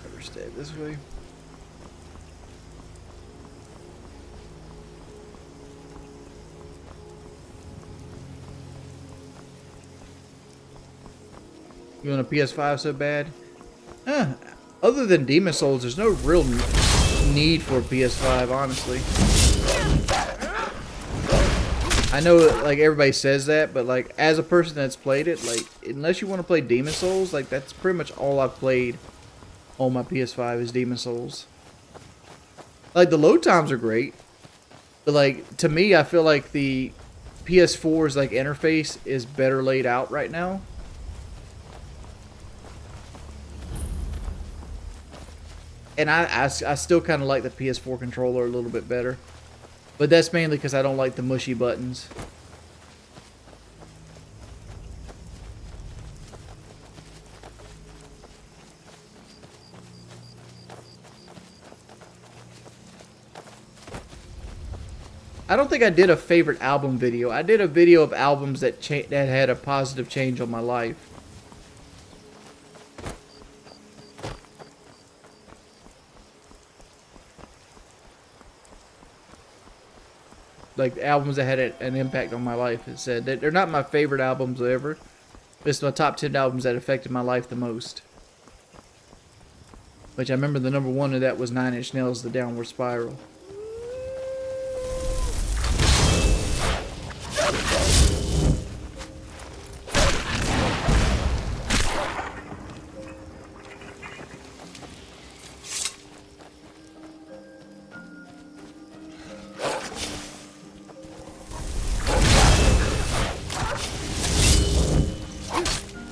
Better stay this way. You want a PS5 so bad? Other than Demon Souls, there's no real need for a PS5, honestly. I know, like, everybody says that, but, like, as a person that's played it, like, unless you want to play Demon Souls, like, that's pretty much all I've played on my PS5 is Demon Souls. Like, the load times are great, but, like, to me, I feel like the PS4's, like, interface is better laid out right now. And I still kind of like the PS4 controller a little bit better. But that's mainly because I don't like the mushy buttons. I don't think I did a favorite album video. I did a video of albums that had a positive change on my life. Like albums that had an impact on my life. It said that they're not my favorite albums ever. It's my top 10 albums that affected my life the most. Which I remember the number one of that was 9 Inch Nails' The Downward Spiral.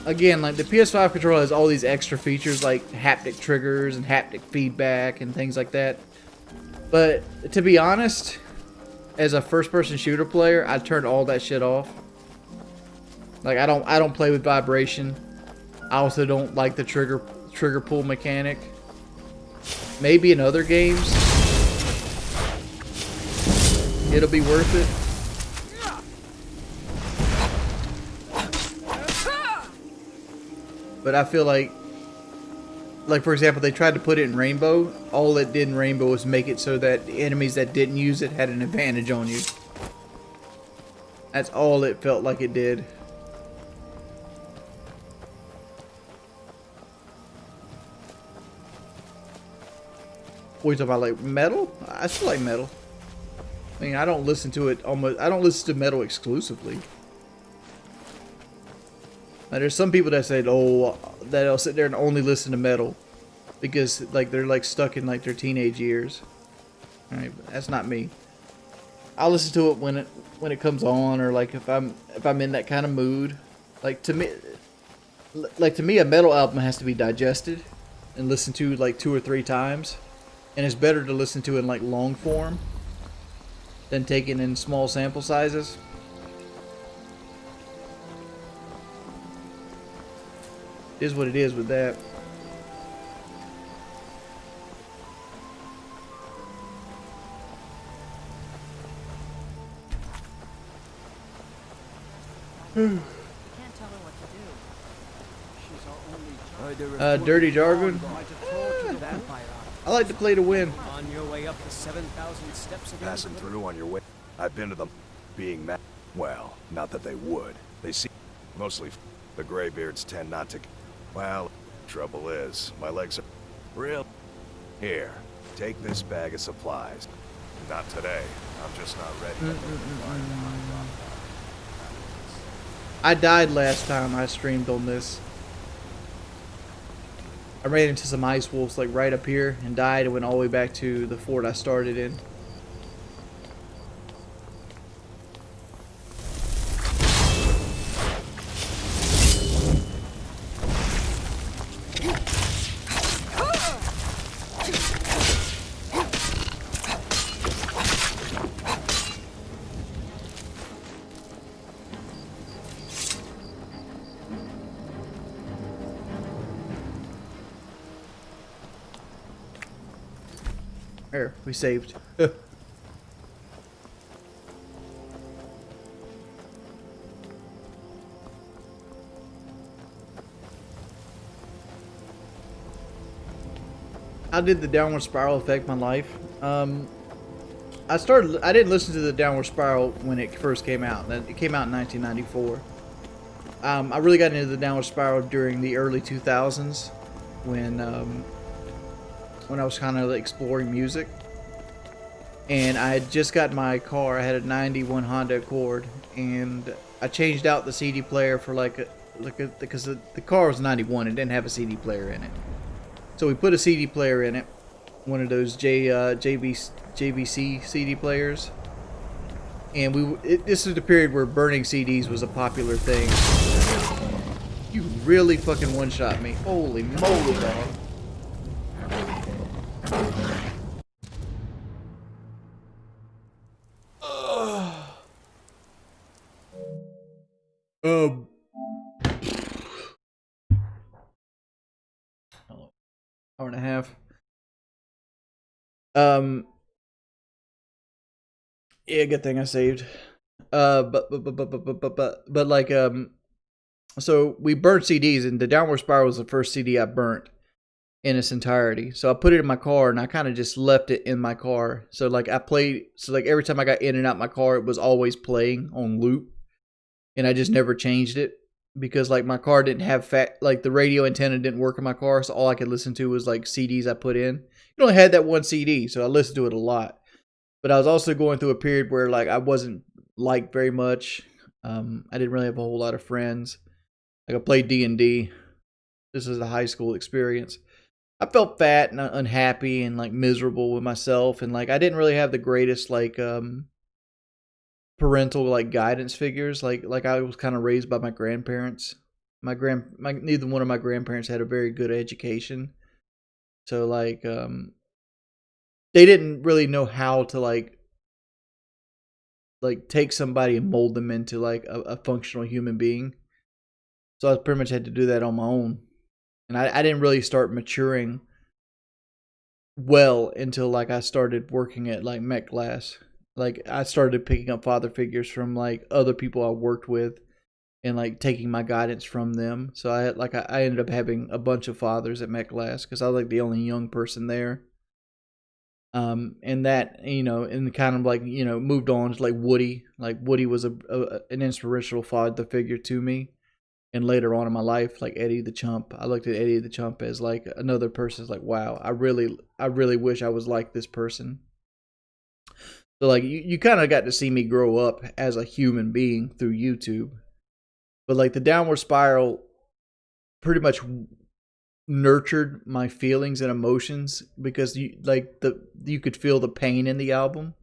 Again, like the PS5 controller has all these extra features like haptic triggers and haptic feedback and things like that. But to be honest, as a first-person shooter player, I turned all that shit off. Like I don't play with vibration. I also don't like the trigger pull mechanic. Maybe in other games it'll be worth it. But I feel like for example, they tried to put it in Rainbow. All it did in Rainbow was make it so that enemies that didn't use it had an advantage on you. That's all it felt like it did. What are you talking about, like metal? I still like metal. I mean, I don't listen to it almost. I don't listen to metal exclusively. Like, there's some people that say, "Oh, that'll sit there and only listen to metal," because like they're like stuck in like their teenage years. All right, that's not me. I listen to it when it comes on, or like if I'm in that kind of mood. Like to me, a metal album has to be digested and listened to like 2 or 3 times, and it's better to listen to in like long form than taken in small sample sizes. It is what it is with that. Can't tell her what to do. She's our only Dirty Jargon. I like to play to win. On your way up the 7,000 steps again? Passing through on your way. I've been to them. Being mad. Well, not that they would. They see mostly the graybeards tend not to. Well, trouble is, my legs are real. Here, take this bag of supplies. Not today. I'm just not ready. I died last time I streamed on this. I ran into some ice wolves like right up here and died and went all the way back to the fort I started in. There, we saved. How did the downward spiral affect my life? I didn't listen to the downward spiral when it first came out. It came out in 1994. I really got into the downward spiral during the early 2000s when I was kind of exploring music, and I had just got my car. I had a 91 Honda Accord, and I changed out the CD player for because the car was 91 and didn't have a CD player in it. So we put a CD player in it, one of those JVC CD players, and this is the period where burning CDs was a popular thing. You really fucking one-shot me. Holy moly, dog. Hour and a half. Yeah, good thing I saved. But like so we burnt CDs, and the Downward Spiral was the first CD I burnt in its entirety. So I put it in my car, and I kind of just left it in my car. So like every time I got in and out my car, it was always playing on loop, and I just never changed it because like my car didn't have the radio antenna didn't work in my car, so all I could listen to was like CDs I put in. It only had that one CD, so I listened to it a lot. But I was also going through a period where like I wasn't liked very much. I didn't really have a whole lot of friends. Like I played D&D. This is a high school experience. I felt fat and unhappy and like miserable with myself, and like I didn't really have the greatest like parental like guidance figures. Like I was kind of raised by my grandparents. Neither one of my grandparents had a very good education, so like they didn't really know how to like take somebody and mold them into like a functional human being. So I pretty much had to do that on my own. And I didn't really start maturing well until like I started working at like Met Glass. Like I started picking up father figures from like other people I worked with and like taking my guidance from them. So I ended up having a bunch of fathers at Met Glass because I was like the only young person there. And that, and kind of like, moved on to like Woody. Like Woody was an inspirational father figure to me. And later on in my life, like Eddie the Chump, I looked at Eddie the Chump as like another person. It's like, wow, I really wish I was like this person. So like you kind of got to see me grow up as a human being through YouTube. But like the Downward Spiral pretty much nurtured my feelings and emotions because you could feel the pain in the album.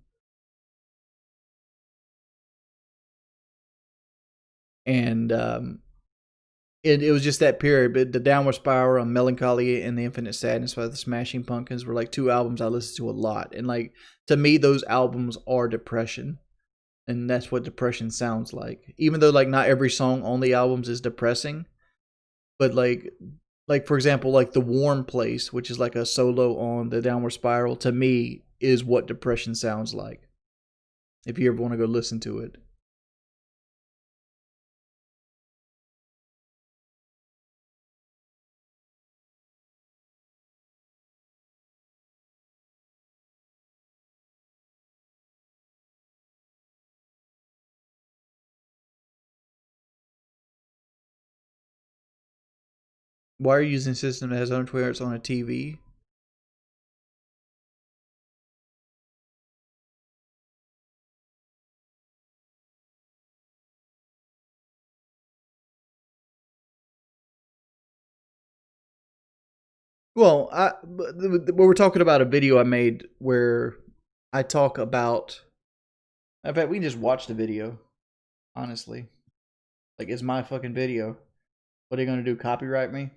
And it was just that period. But the Downward Spiral and Melancholy and the Infinite Sadness by the Smashing Pumpkins were like two albums I listened to a lot. And like to me, those albums are depression. And that's what depression sounds like. Even though like not every song on the albums is depressing. But like for example, like The Warm Place, which is like a solo on the Downward Spiral, to me is what depression sounds like. If you ever want to go listen to it. Why are you using a system that has it's on a TV? Well, we're talking about a video I made where I talk about. In fact, we can just watch the video. Honestly, like it's my fucking video. What are you gonna do? Copyright me?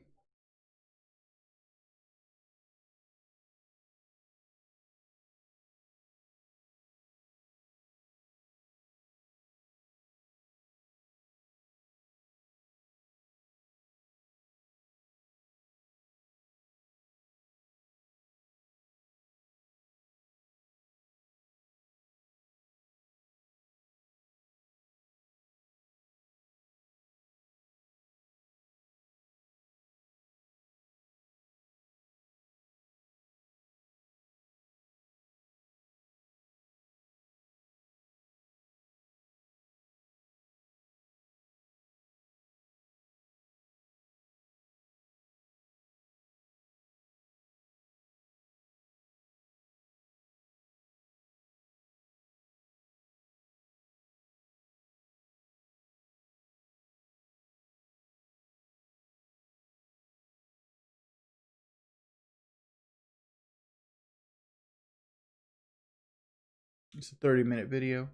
It's a 30-minute video.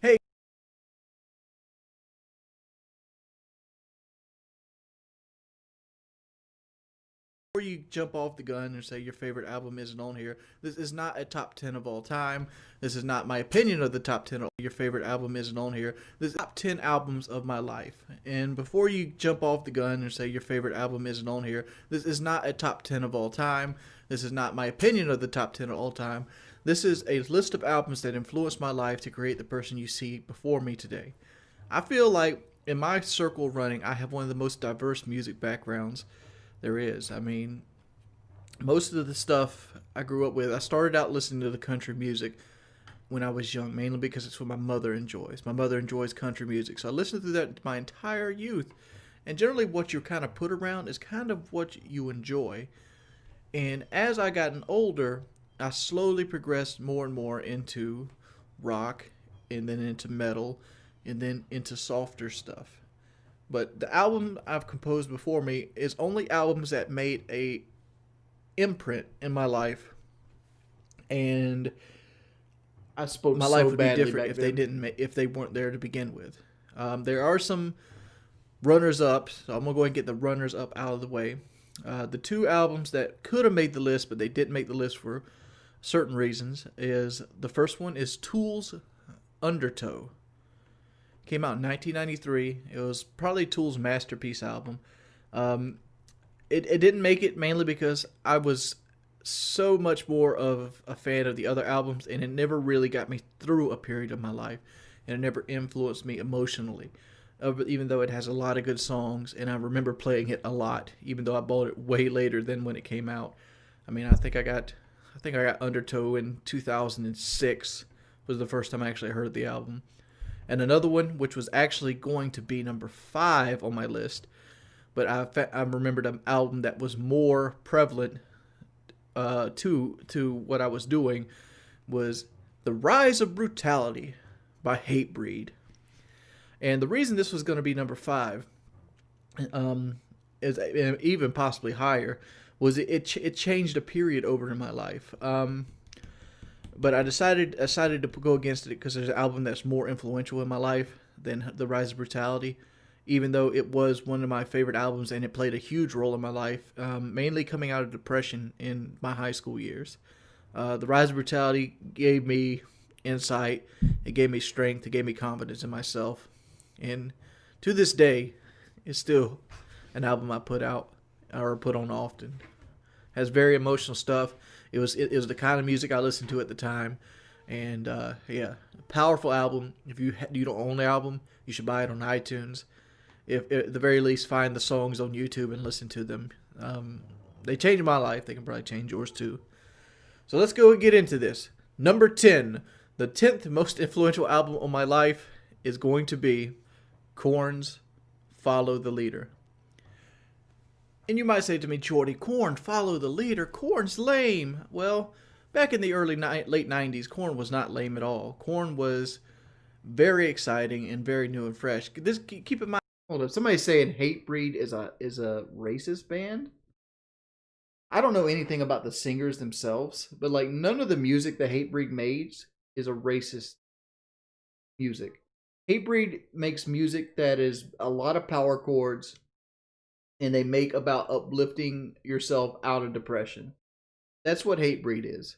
Hey. Before you jump off the gun and say your favorite album isn't on here, this is not a top 10 of all time. This is not my opinion of the top 10 of your favorite album isn't on here. This is top 10 albums of my life. And before you jump off the gun and say your favorite album isn't on here, this is not a top 10 of all time. This is not my opinion of the top 10 of all time. This is a list of albums that influenced my life to create the person you see before me today. I feel like in my circle running, I have one of the most diverse music backgrounds there is. I mean, most of the stuff I grew up with, I started out listening to the country music when I was young, mainly because it's what my mother enjoys. My mother enjoys country music, so I listened to that my entire youth. And generally what you're kind of put around is kind of what you enjoy. And as I gotten older, I slowly progressed more and more into rock, and then into metal, and then into softer stuff. But the album I've composed before me is only albums that made a imprint in my life, and I suppose my life would be different if they weren't there to begin with. There are some runners up, so I'm gonna go ahead and get the runners up out of the way. The two albums that could have made the list, but they didn't make the list for certain reasons, is the first one is Tool's Undertow. Came out in 1993. It was probably Tool's masterpiece album. It didn't make it mainly because I was so much more of a fan of the other albums, and it never really got me through a period of my life, and it never influenced me emotionally. Even though it has a lot of good songs, and I remember playing it a lot, even though I bought it way later than when it came out. I mean, I think I got Undertow in 2006 was the first time I actually heard the album. And another one, which was actually going to be number 5 on my list, but I remembered an album that was more prevalent to what I was doing, was The Rise of Brutality by Hatebreed. And the reason this was going to be number 5, is even possibly higher, was it changed a period over in my life. But I decided to go against it because there's an album that's more influential in my life than The Rise of Brutality, even though it was one of my favorite albums and it played a huge role in my life, mainly coming out of depression in my high school years. The Rise of Brutality gave me insight, it gave me strength, it gave me confidence in myself, and to this day, it's still an album I put out or put on often. Has very emotional stuff. It was the kind of music I listened to at the time, and yeah, powerful album. If you don't own the album, you should buy it on iTunes. If at the very least, find the songs on YouTube and listen to them. They changed my life. They can probably change yours too. So let's go and get into this. Number 10, the 10th most influential album on my life is going to be Korn's "Follow the Leader." And you might say to me, Jordy, Korn, Follow the Leader, Korn's lame. Well, back in the late 90s, Korn was not lame at all. Korn was very exciting and very new and fresh. Keep in mind, hold up, somebody's saying Hatebreed is a racist band. I don't know anything about the singers themselves, but like none of the music that Hatebreed makes is a racist music. Hatebreed makes music that is a lot of power chords, and they make about uplifting yourself out of depression. That's what Hatebreed is.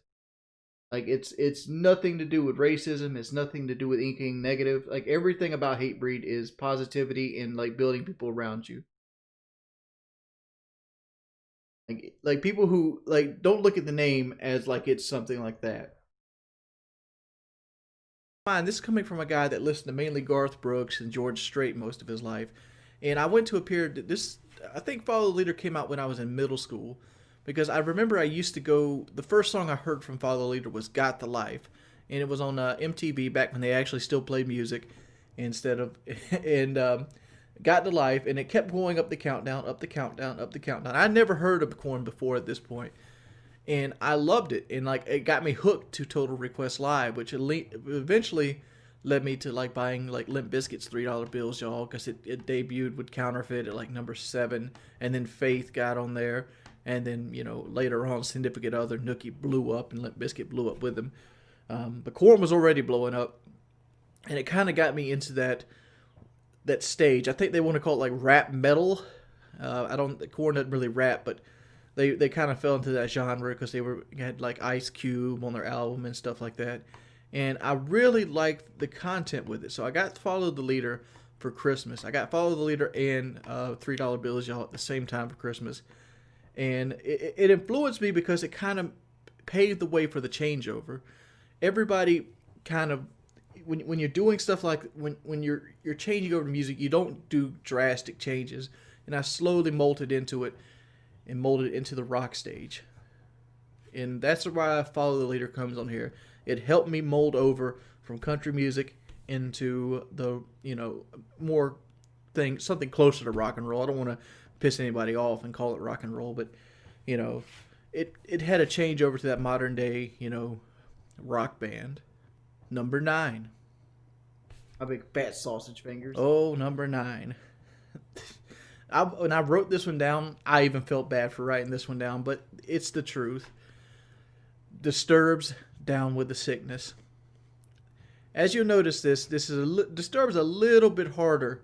Like it's nothing to do with racism. It's nothing to do with anything negative. Like everything about Hatebreed is positivity and like building people around you. Like people who like don't look at the name as like it's something like that. Fine, this is coming from a guy that listened to mainly Garth Brooks and George Strait most of his life, and I went to a period. I think Follow the Leader came out when I was in middle school, because I remember I used to go. The first song I heard from Follow the Leader was "Got the Life," and it was on MTV back when they actually still played music instead of and. Got the Life, and it kept going up the countdown, up the countdown, up the countdown. I never heard of Korn before at this point, and I loved it, and like it got me hooked to Total Request Live, which eventually led me to like buying like Limp Bizkit's $3 bills, y'all, because it debuted with Counterfeit at like number 7, and then Faith got on there, and then later on Significant Other, Nookie blew up, and Limp Bizkit blew up with him, but Korn was already blowing up, and it kind of got me into that stage. I think they want to call it like rap metal. Korn doesn't really rap, but they kind of fell into that genre because they had like Ice Cube on their album and stuff like that. And I really liked the content with it. So I got Follow the Leader for Christmas. I got Follow the Leader and $3 bills, y'all, at the same time for Christmas. And it influenced me because it kind of paved the way for the changeover. Everybody kind of, when you're doing stuff like when you're changing over to music, you don't do drastic changes, and I slowly molded into it and molded into the rock stage, and that's why Follow the Leader comes on here. It helped me mold over from country music into the more something closer to rock and roll. I don't want to piss anybody off and call it rock and roll, but it had a change over to that modern day rock band. Number 9. My big fat sausage fingers. Oh, number 9. When I wrote this one down, I even felt bad for writing this one down, but it's the truth. Disturbed's Down with the Sickness. As you'll notice, Disturbed's a little bit harder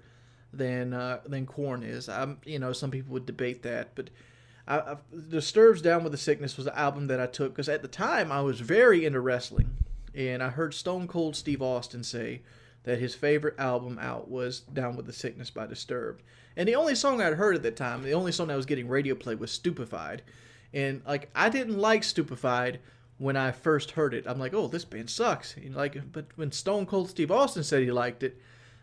than Korn is. Some people would debate that, but Disturbed's Down with the Sickness was an album that I took because at the time I was very into wrestling. And I heard Stone Cold Steve Austin say that his favorite album out was Down with the Sickness by Disturbed. And the only song I'd heard at the time, the only song that was getting radio play was Stupefied. And like I didn't like Stupefied when I first heard it. I'm like, oh, this band sucks. But when Stone Cold Steve Austin said he liked it,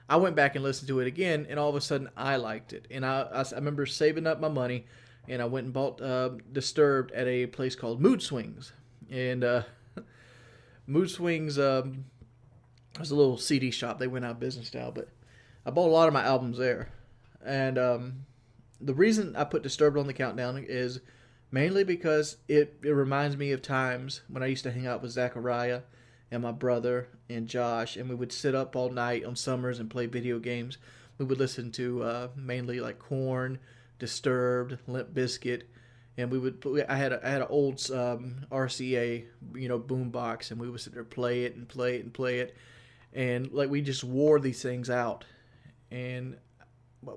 I went back and listened to it again, and all of a sudden I liked it. And I remember saving up my money, and I went and bought Disturbed at a place called Mood Swings. And Mood Swings was a little CD shop. They went out of business now, but I bought a lot of my albums there. And the reason I put Disturbed on the countdown is mainly because it reminds me of times when I used to hang out with Zachariah and my brother and Josh, and we would sit up all night on summers and play video games. We would listen to mainly like Korn, Disturbed, Limp Bizkit, and I had an old RCA, boombox, and we would sit there play it and play it and play it, and like we just wore these things out, and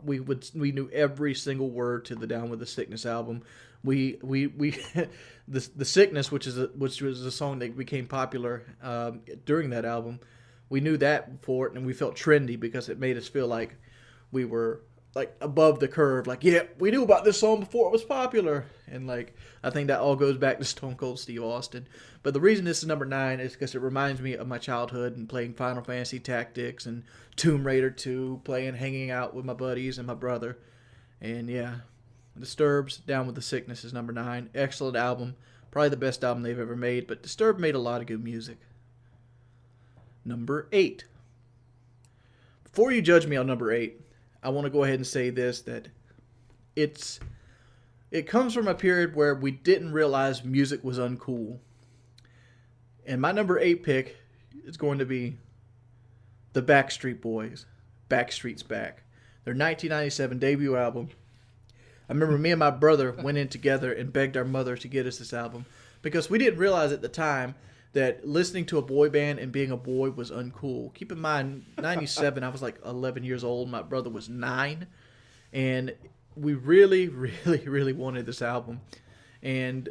we knew every single word to the Down with the Sickness album. We the Sickness, which was a song that became popular during that album. We knew that for it, and we felt trendy because it made us feel like we were like above the curve. Like, yeah, we knew about this song before it was popular, and like I think that all goes back to Stone Cold Steve Austin. But the reason this is number 9 is because it reminds me of my childhood and playing Final Fantasy Tactics and Tomb Raider 2, hanging out with my buddies and my brother, and yeah. Disturbed's Down with the Sickness is number 9. Excellent album. Probably the best album they've ever made, but Disturbed made a lot of good music. Number 8. Before you judge me on number 8, I want to go ahead and say this, that it comes from a period where we didn't realize music was uncool. And my number 8 pick is going to be the Backstreet Boys, Backstreet's Back. Their 1997 debut album. I remember me and my brother went in together and begged our mother to get us this album because we didn't realize at the time that listening to a boy band and being a boy was uncool. Keep in mind, 97, I was like 11 years old. My brother was 9. And we really, really, really wanted this album. And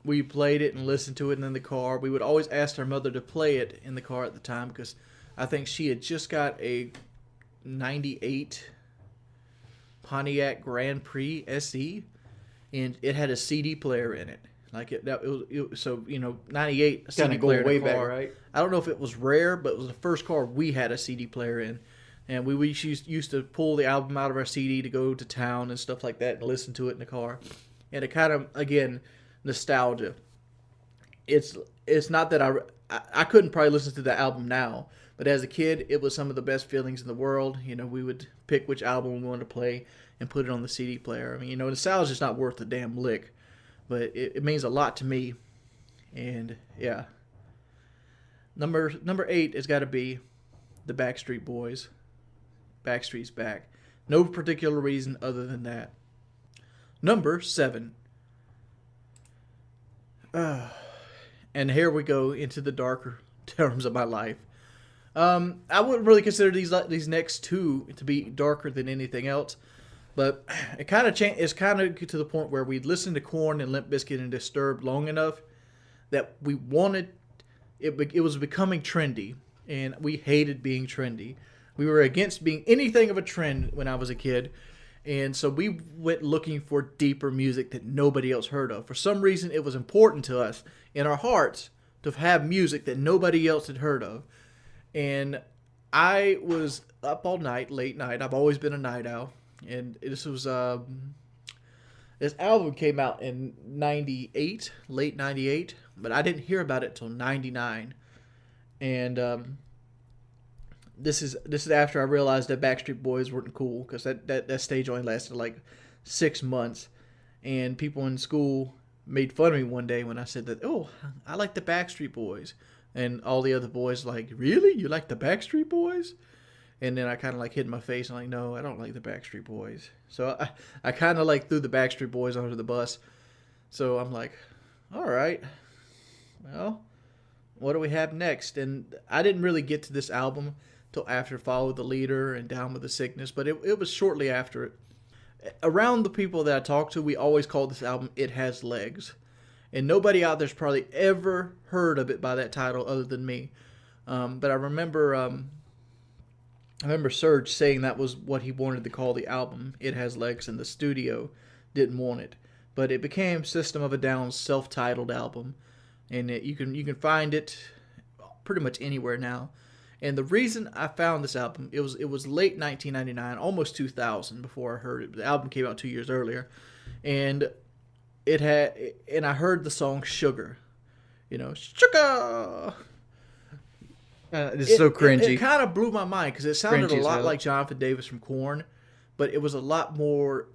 we played it and listened to it in the car. We would always ask our mother to play it in the car at the time because I think she had just got a 98 Pontiac Grand Prix SE, and it had a CD player in it. Like so 98 CD player in a car. Back, right? I don't know if it was rare, but it was the first car we had a CD player in, and we used to pull the album out of our CD to go to town and stuff like that and listen to it in the car, and it kind of, again, nostalgia. It's not that I couldn't probably listen to the album now, but as a kid, it was some of the best feelings in the world. We would pick which album we wanted to play and put it on the CD player. I mean, nostalgia is not worth a damn lick, but it means a lot to me. And yeah, number 8 has got to be the Backstreet Boys. Backstreet's Back. No particular reason other than that. Number 7. And here we go into the darker terms of my life. I wouldn't really consider these next 2 to be darker than anything else, but it kind of it's kind of to the point where we'd listened to Korn and Limp Bizkit and Disturbed long enough that we wanted it was becoming trendy, and we hated being trendy. We were against being anything of a trend when I was a kid, and so we went looking for deeper music that nobody else heard of. For some reason, it was important to us in our hearts to have music that nobody else had heard of. And I was up all night, late night. I've always been a night owl. And this album came out in 98, late 98. But I didn't hear about it till 99. And this is after I realized that Backstreet Boys weren't cool. Because that stage only lasted like 6 months. And people in school made fun of me one day when I said that, oh, I like the Backstreet Boys. And all the other boys like, really? You like the Backstreet Boys? And then I kind of like hid my face and like, no, I don't like the Backstreet Boys. So I kind of like threw the Backstreet Boys under the bus. So I'm like, all right, well, what do we have next? And I didn't really get to this album till after Follow the Leader and Down with the Sickness, but it was shortly after it. Around the people that I talked to, we always called this album It Has Legs. And nobody out there's probably ever heard of it by that title other than me. But I remember Serge saying that was what he wanted to call the album, It Has Legs, and the studio didn't want it. But it became System of a Down's self-titled album. And you can find it pretty much anywhere now. And the reason I found this album, it was late 1999, almost 2000 before I heard it. The album came out 2 years earlier. And I heard the song Sugar. Sugar! It's so cringy. It kind of blew my mind because it sounded a lot like Jonathan Davis from Korn, but it was a lot more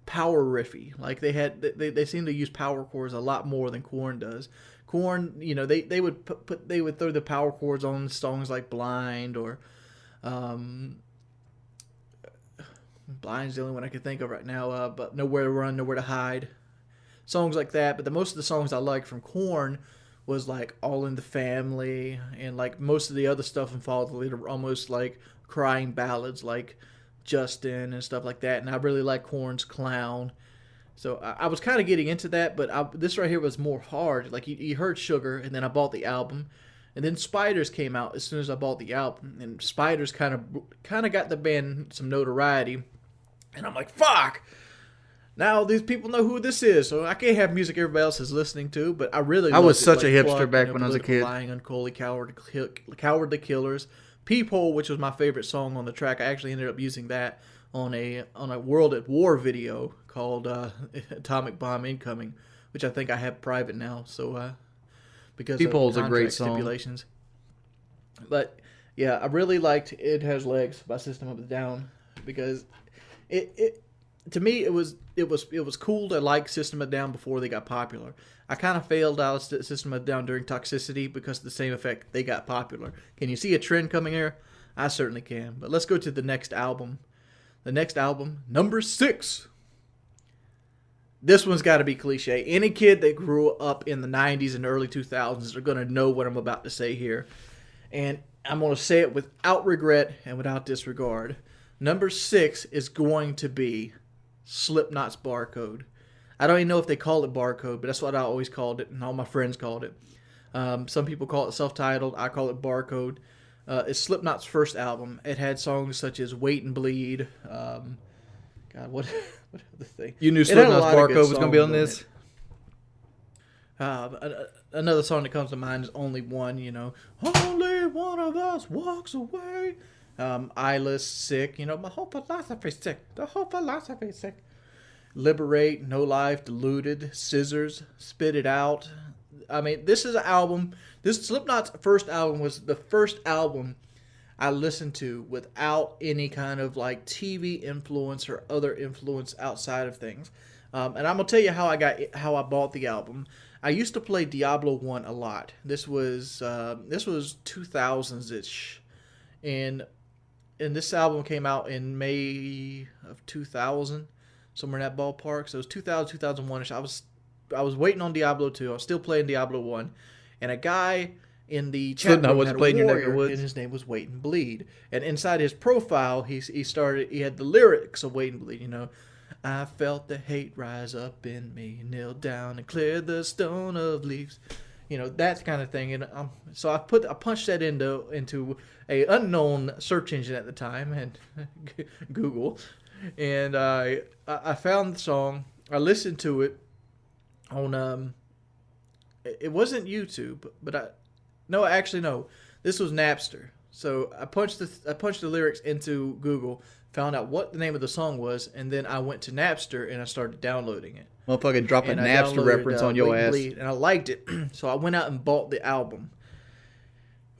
power riffy. Like they seem to use power chords a lot more than Korn does. Korn, you know, they would they would throw the power chords on songs like Blind or Blind's the only one I can think of right now. But Nowhere to Run, Nowhere to Hide, songs like that. But most of the songs I like from Korn was like All in the Family, and like most of the other stuff involved later almost like crying ballads like Justin and stuff like that. And I really like Korn's Clown. So I was kind of getting into that, but this right here was more hard. Like you heard Sugar, and then I bought the album, and then Spiders came out as soon as I bought the album, and Spiders kind of got the band some notoriety, and I'm like, fuck. Now these people know who this is, so I can't have music everybody else is listening to. But I really I was loved such it. a Like hipster Plug, back you know, when I was a Political kid. Lying, Unholy, Coward the Killers, Peephole, which was my favorite song on the track. I actually ended up using that on a World at War video called Atomic Bomb Incoming, which I think I have private now. So because Peephole's of a great contract song. stipulations. But yeah, I really liked It Has Legs by System of a Down because it to me it was cool to like System of a Down before they got popular. I kind of failed out of System of a Down during Toxicity because of the same effect they got popular. Can you see a trend coming here? I certainly can. But let's go to the next album. The next album, number 6. This one's got to be cliche. Any kid that grew up in the 90s and early 2000s are going to know what I'm about to say here. And I'm going to say it without regret and without disregard. Number 6 is going to be Slipknot's Barcode. I don't even know if they call it Barcode, but that's what I always called it, and all my friends called it. Some people call it self-titled. I call it Barcode. It's Slipknot's first album. It had songs such as Wait and Bleed. God, what other thing? You knew It had a Slipknot's lot of good Barcode was going to be on songs this? Another song that comes to mind is Only One, you know. Only one of us walks away. Eyeless, Sick, you know, my whole philosophy's sick. The whole philosophy's sick. Liberate, No Life, Deluded, Scissors, Spit It Out. I mean, this is an album. This Slipknot's first album was the first album I listened to without any kind of like TV influence or other influence outside of things. And I'm gonna tell you how I bought the album. I used to play Diablo 1 a lot. This was 2000s ish, and this album came out in May of 2000, somewhere in that ballpark. So it was 2000, 2001 ish. I was waiting on Diablo 2. I was still playing Diablo 1, and a guy in the chat Slipknot room was had a playing your neck of warrior, woods. and his name was Wait and Bleed. And inside his profile, he had the lyrics of Wait and Bleed. You know, I felt the hate rise up in me, kneel down and clear the stone of leaves. You know, that kind of thing. And so I punched that into a unknown search engine at the time, and Google, and I found the song. I listened to it on it wasn't YouTube, but no, this was Napster. So I punched the lyrics into Google, found out what the name of the song was, and then I went to Napster and I started downloading it. Motherfucker dropping And I Napster downloaded, reference on your Wait and ass. Bleed, and I liked it, so I went out and bought the album.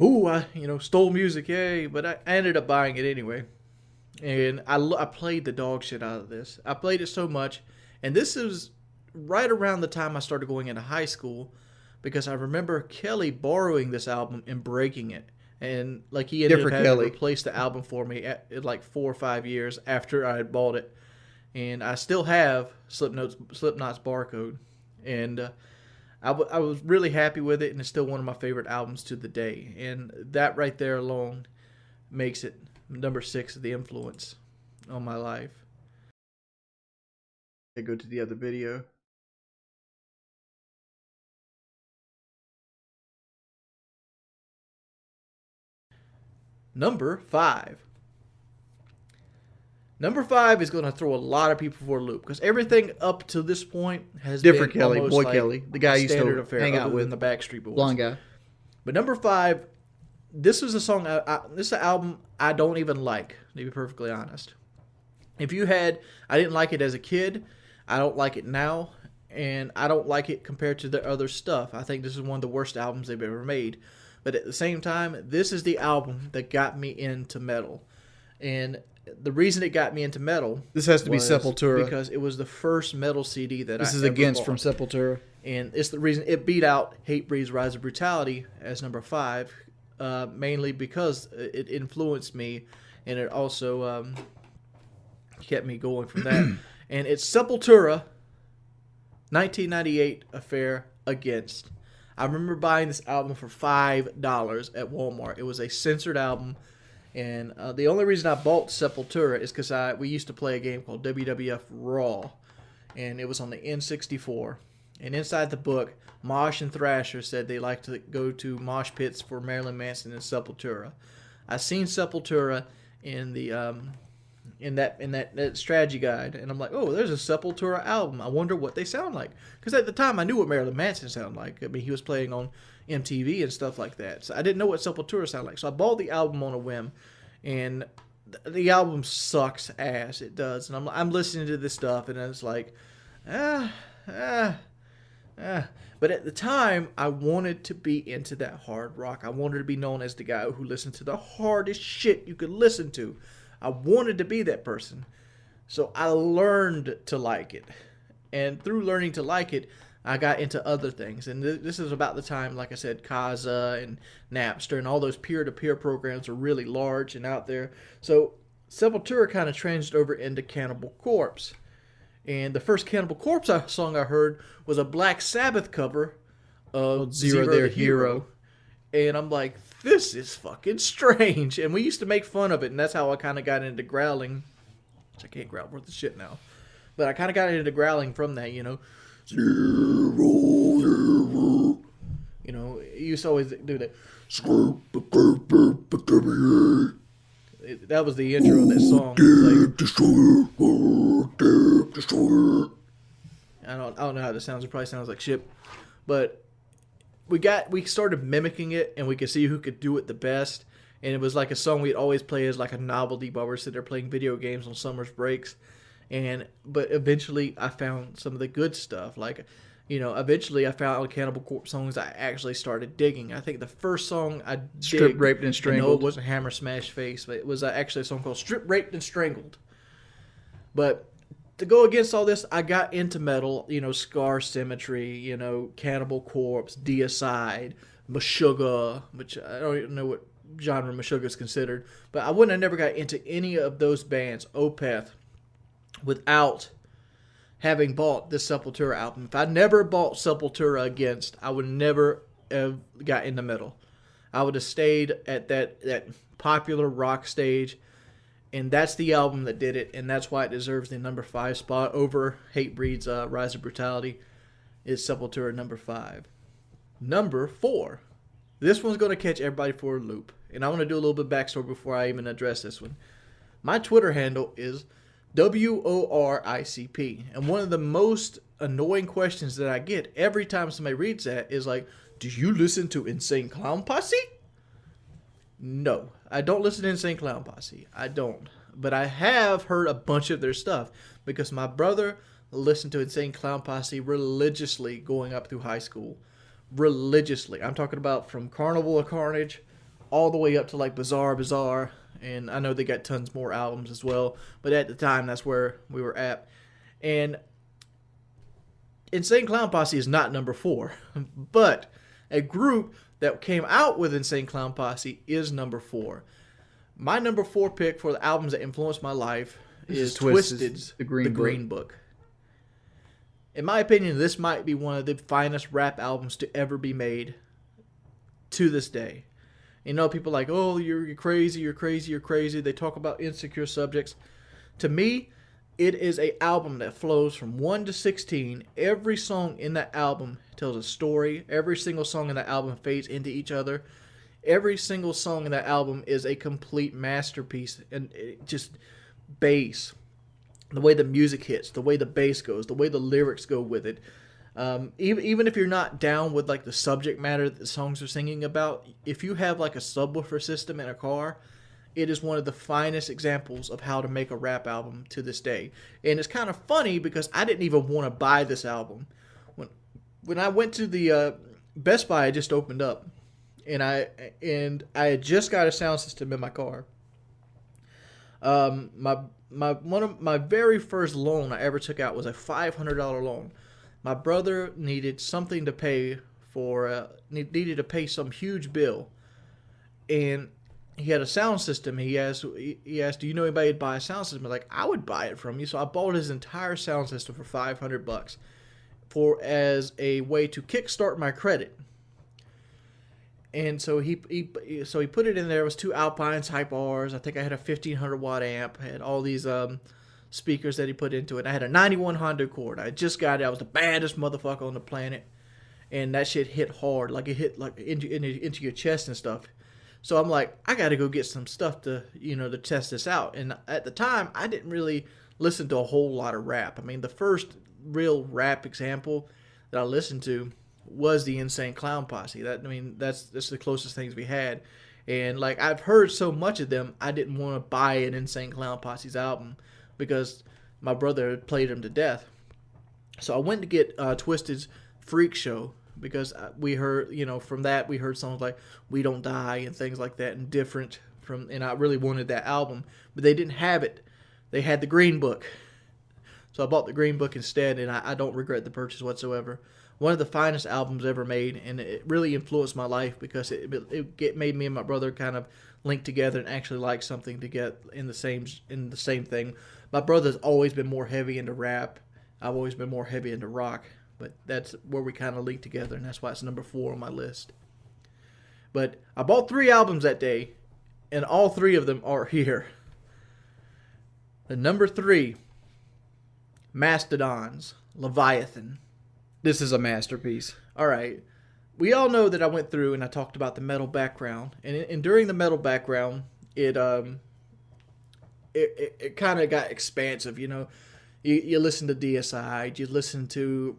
Ooh, I stole music, yay! But I ended up buying it anyway, and I played the dog shit out of this. I played it so much, and this is right around the time I started going into high school, because I remember Kelly borrowing this album and breaking it. And like he ended up having to replace the album for me at like 4 or 5 years after I had bought it, and I still have Slipknot's Barcode, and I was really happy with it, and it's still one of my favorite albums to the day. And that right there alone makes it number 6 of the influence on my life. I go to the other video. Number 5. Number 5 is going to throw a lot of people for a loop, because everything up to this point has Different been Kelly, almost boy like Kelly, the guy I used standard to affair, hang out other with, than the Backstreet Boys, blonde guy. But number 5, this is a song. This is an album I don't even like, to be perfectly honest. I didn't like it as a kid. I don't like it now, and I don't like it compared to their other stuff. I think this is one of the worst albums they've ever made. But at the same time, this is the album that got me into metal. And the reason it got me into metal. This has to be was Sepultura. because it was the first metal CD that This I is ever Against bought. from Sepultura. And it's the reason it beat out Hatebreed's Rise of Brutality as number 5, mainly because it influenced me, and it also kept me going from that. And it's Sepultura, 1998 affair, Against. I remember buying this album for $5 at Walmart. It was a censored album, and the only reason I bought Sepultura is because we used to play a game called WWF Raw, and it was on the N64. And inside the book, Mosh and Thrasher said they like to go to mosh pits for Marilyn Manson and Sepultura. I seen Sepultura in the in that strategy guide, and I'm like, oh, there's a Sepultura album. I wonder what they sound like. Because at the time, I knew what Marilyn Manson sounded like. I mean, he was playing on MTV and stuff like that. So I didn't know what Sepultura sounded like. So I bought the album on a whim, and the album sucks ass. It does. And I'm listening to this stuff, and it's like, But at the time, I wanted to be into that hard rock. I wanted to be known as the guy who listened to the hardest shit you could listen to. I wanted to be that person. So I learned to like it. And through learning to like it, I got into other things. And this is about the time, like I said, Kazaa and Napster and all those peer-to-peer programs are really large and out there. So Sepultura kind of transited over into Cannibal Corpse. And the first Cannibal Corpse song I heard was a Black Sabbath cover of Zero Their Hero. And I'm like, this is fucking strange. And we used to make fun of it, and that's how I kind of got into growling. Which I can't growl worth the shit now. But I kind of got into growling from that, you know. Zero, zero. You know, you used to always do that. That was the intro of that song. I don't know how this sounds. It probably sounds like shit, but we started mimicking it, and we could see who could do it the best. And it was like a song we'd always play as like a novelty while we're sitting there playing video games on summer's breaks. But eventually I found some of the good stuff. Like, you know, eventually I found Cannibal Corpse songs I actually started digging. I think the first song I Stripped, Raped, and Strangled. No, it wasn't Hammer Smash Face, but it was actually a song called Stripped, Raped, and Strangled. But to go against all this, I got into metal, you know, Scar Symmetry, you know, Cannibal Corpse, Deicide, Meshuggah, which I don't even know what genre Meshuggah is considered, but I wouldn't have never got into any of those bands, Opeth, without having bought this Sepultura album. If I never bought Sepultura Against, I would never have got into metal. I would have stayed at that popular rock stage, and that's the album that did it, and that's why it deserves the number 5 spot over Hatebreed's Rise of Brutality. Is Sepultura number 5. Number 4. This one's going to catch everybody for a loop, and I want to do a little bit of backstory before I even address this one. My Twitter handle is WORICP, and one of the most annoying questions that I get every time somebody reads that is like, do you listen to Insane Clown Posse? No, I don't listen to Insane Clown Posse. I don't. But I have heard a bunch of their stuff because my brother listened to Insane Clown Posse religiously going up through high school. Religiously. I'm talking about from Carnival of Carnage all the way up to like Bizarre Bizarre. And I know they got tons more albums as well. But at the time, that's where we were at. And Insane Clown Posse is not number 4. But a group that came out with Insane Clown Posse is number 4. My number 4 pick for the albums that influenced my life is Twisted's The Green Book. In my opinion, this might be one of the finest rap albums to ever be made to this day. You know, people are like, oh, you're crazy, you're crazy, you're crazy. They talk about insecure subjects. To me, it is an album that flows from 1 to 16. Every song in that album tells a story. Every single song in that album fades into each other. Every single song in that album is a complete masterpiece. And it just bass. The way the music hits, the way the bass goes, the way the lyrics go with it. Even if you're not down with like the subject matter that the songs are singing about, if you have like a subwoofer system in a car, it is one of the finest examples of how to make a rap album to this day. And it's kind of funny because I didn't even want to buy this album. When I went to the Best Buy, I just opened up, and I had just got a sound system in my car. One of my very first loan I ever took out was a $500 loan. My brother needed something to pay for, needed to pay some huge bill, and he had a sound system. He asked, "Do you know anybody who'd buy a sound system?" I was like, "I would buy it from you." So I bought his entire sound system for $500 as a way to kickstart my credit. And so he put it in there. It was 2 Alpine Type R's. I think I had a 1500 watt amp. I had all these speakers that he put into it. I had a 91 Honda Accord. I just got it. I was the baddest motherfucker on the planet, and that shit hit hard. Like it hit like into your chest and stuff. So I'm like, I got to go get some stuff to to test this out. And at the time, I didn't really listen to a whole lot of rap. I mean, the first real rap example that I listened to was the Insane Clown Posse. That's the closest things we had. And like, I've heard so much of them, I didn't want to buy an Insane Clown Posse's album because my brother had played them to death. So I went to get Twisted's Freak Show because we heard, from that we heard songs like We Don't Die and things like that, and Different and I really wanted that album, but they didn't have it. They had the Green Book. So I bought the Green Book instead, and I don't regret the purchase whatsoever. One of the finest albums ever made, and it really influenced my life because it made me and my brother kind of link together and actually like something to get in the same thing. My brother's always been more heavy into rap. I've always been more heavy into rock, but that's where we kind of link together, and that's why it's number 4 on my list. But I bought 3 albums that day, and all 3 of them are here. The number 3, Mastodon's Leviathan. This is a masterpiece. All right. We all know that I went through and I talked about the metal background. And during the metal background, it kind of got expansive, You listen to DSI, you listen to,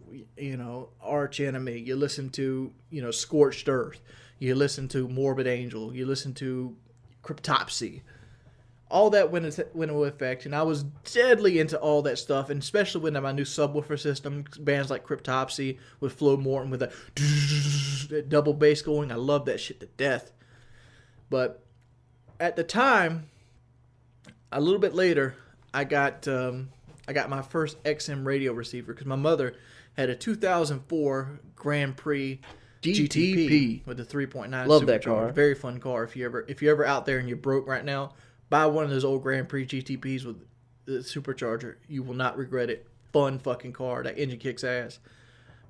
Arch Enemy, you listen to, Scorched Earth, you listen to Morbid Angel, you listen to Cryptopsy. All that went into effect, and I was deadly into all that stuff, and especially when my new subwoofer system, bands like Cryptopsy with Flo Morton with that double bass going. I love that shit to death. But at the time, a little bit later, I got my first XM radio receiver because my mother had a 2004 Grand Prix GTP with the 3.9. Love that car. Very fun car. If you're ever out there and you're broke right now, buy one of those old Grand Prix GTPs with the supercharger. You will not regret it. Fun fucking car. That engine kicks ass.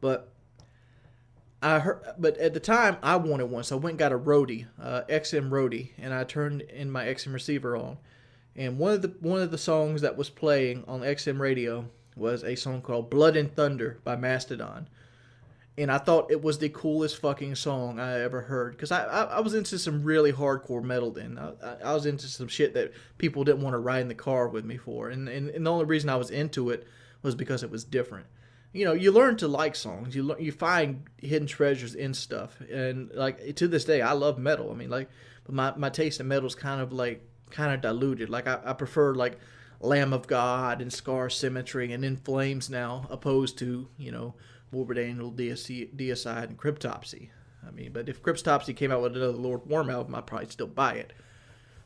But at the time I wanted one, so I went and got a Roadie, XM Roadie, and I turned in my XM receiver on. And one of the songs that was playing on the XM radio was a song called Blood and Thunder by Mastodon. And I thought it was the coolest fucking song I ever heard. Because I was into some really hardcore metal then. I was into some shit that people didn't want to ride in the car with me for. And the only reason I was into it was because it was different. You learn to like songs. You find hidden treasures in stuff. And like to this day, I love metal. I mean, like, but my taste in metal is kind of diluted. Like I prefer like Lamb of God and Scar Symmetry and In Flames now, opposed to Morbid Angel, Deicide, and Cryptopsy. I mean, but if Cryptopsy came out with another Lord Worm album, I'd probably still buy it.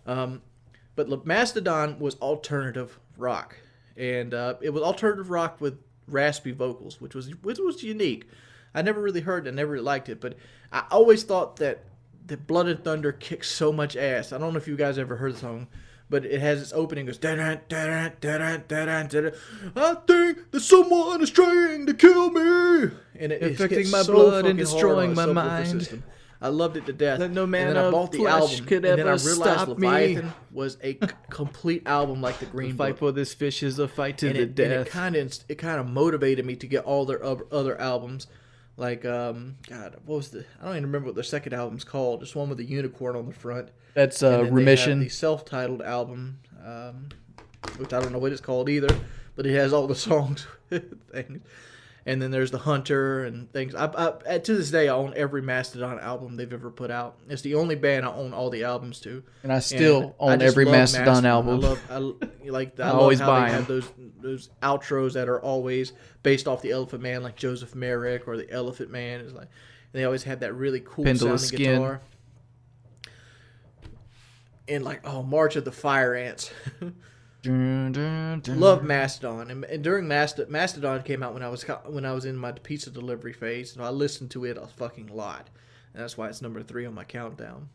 But Mastodon was alternative rock, and it was alternative rock with raspy vocals, which was unique. I never really heard it, I never really liked it, but I always thought that Blood and Thunder kicks so much ass. I don't know if you guys ever heard the song, but it has its opening, goes da-dun, da-dun, da-dun, da-dun, da-dun. I think that someone is trying to kill me, and it infecting my so blood and fucking destroying hard on my the subwoofer mind. system. I loved it to death. That no and man then I of bought the flesh album, could and then I ever realized stop me. Leviathan was a complete album like the Green The fight Book. for this fish is a fight to the And death. it kind of motivated me to get all their other albums. Like, God, what was I don't even remember what their second album's called. Just one with a unicorn on the front. That's And then Remission. They have the self-titled album, which I don't know what it's called either, but it has all the songs things. And then there's the Hunter and things. To this day, I own every Mastodon album they've ever put out. It's the only band I own all the albums to. And I still own just every love Mastodon album. I love always how buy they have 'em. those outros that are always based off the Elephant Man, like Joseph Merrick or the Elephant Man. It's like, and they always have that really cool Pendulous sounding Skin. guitar. and like, oh, March of the Fire Ants. Dun, dun, dun. Love Mastodon, and during Mastodon came out when I was in my pizza delivery phase, and I listened to it a fucking lot, and that's why it's number 3 on my countdown.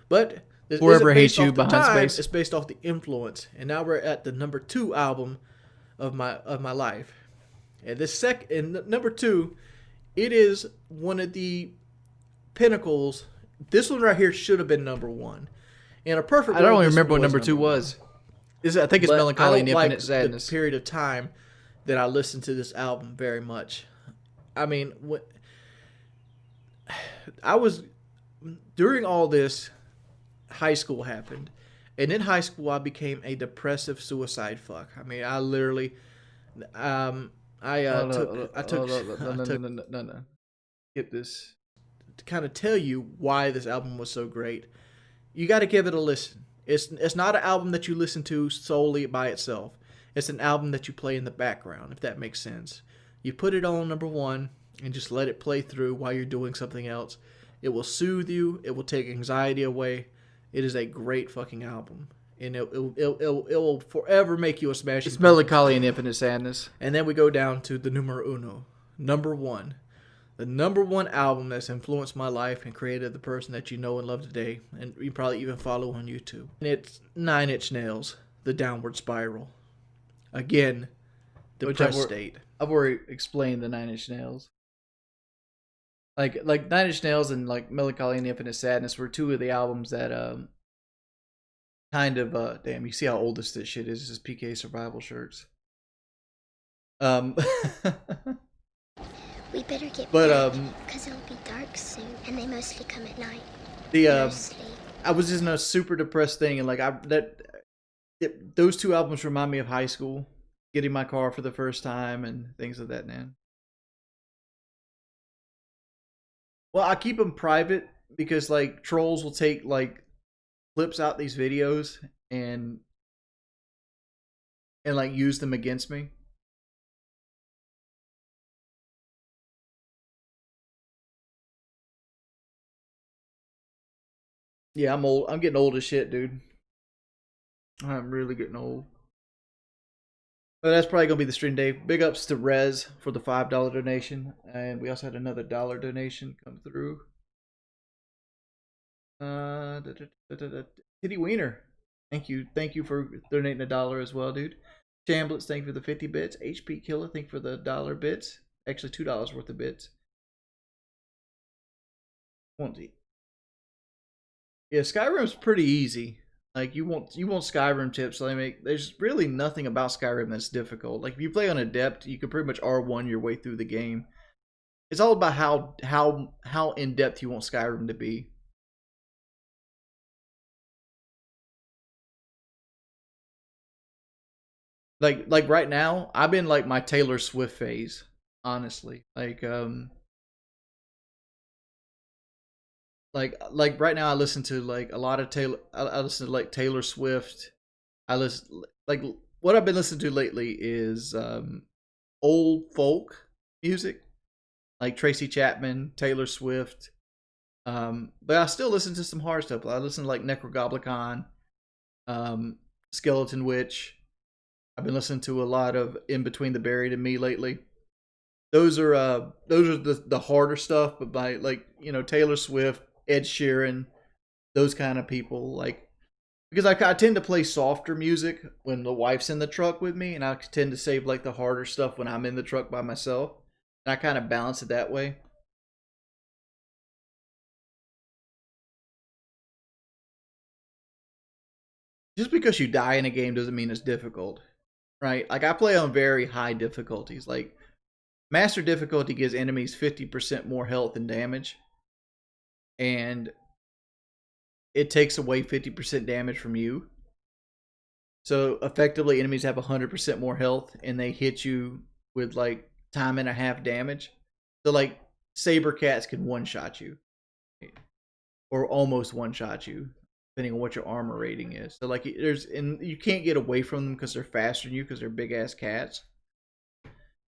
But this Forever isn't Hate based You off the behind time, space. it's based off the influence, and now we're at the number 2 album of my life, and number 2, it is one of the pinnacles. This one right here should have been number 1. In a perfect I don't world, even this remember one what number 2 one. was. I think it's But Melancholy I and don't Infinite like Sadness. the period of time that I listened to this album very much. I mean, during all this, high school happened, and in high school I became a depressive suicide fuck. I mean, I literally, no. Get this to kind of tell you why this album was so great. You got to give it a listen. It's not an album that you listen to solely by itself. It's an album that you play in the background, if that makes sense. You put it on number 1 and just let it play through while you're doing something else. It will soothe you. It will take anxiety away. It is a great fucking album, and it will forever make you a smashing. It's Melancholy and Infinite Sadness. And then we go down to the numero uno, number 1. The number 1 album that's influenced my life and created the person that you know and love today, and you probably even follow on YouTube. And it's 9 Inch Nails, The Downward Spiral. Again, depressed state. I've already explained the 9 Inch Nails. Like 9 Inch Nails and like Melancholy and Infinite Sadness were 2 of the albums that kind of damn, you see how old this shit is. This is PK Survival shirts. We better get but because it'll be dark soon, and they mostly come at night. I was just in a super depressed thing, and like those 2 albums remind me of high school, getting my car for the first time and things of that nature. Well, I keep them private because like trolls will take like clips out these videos and like use them against me. Yeah, I'm old. I'm getting old as shit, dude. I'm really getting old. But that's probably going to be the stream day. Big ups to Rez for the $5 donation. And we also had another $1 donation come through. Titty Wiener. Thank you. Thank you for donating $1 as well, dude. Chamblets, thank you for the 50 bits. HP Killer, thank you for the $1 bits. Actually, $2 worth of bits. Yeah, Skyrim's pretty easy. Like you want Skyrim tips. So there's really nothing about Skyrim that's difficult. Like if you play on Adept, you can pretty much R1 your way through the game. It's all about how in depth you want Skyrim to be. Like right now, I've been like my Taylor Swift phase, honestly. Like right now I listen to like a lot of I listen to like Taylor Swift. I listen like what I've been listening to lately is old folk music, like Tracy Chapman, Taylor Swift. But I still listen to some hard stuff. I listen to like Necrogoblicon, Skeleton Witch. I've been listening to a lot of In Between the Buried and Me lately. Those are the harder stuff, but by like, you know, Taylor Swift, Ed Sheeran, those kind of people, like, because I tend to play softer music when the wife's in the truck with me, and I tend to save like the harder stuff when I'm in the truck by myself. And I kind of balance it that way. Just because you die in a game doesn't mean it's difficult, right? Like I play on very high difficulties. Like Master difficulty gives enemies 50% more health and damage, and it takes away 50% damage from you. So effectively, enemies have 100% more health, and they hit you with like time and a half damage. So like Saber Cats can one-shot you, or almost one-shot you, depending on what your armor rating is. So like and you can't get away from them because they're faster than you because they're big ass cats.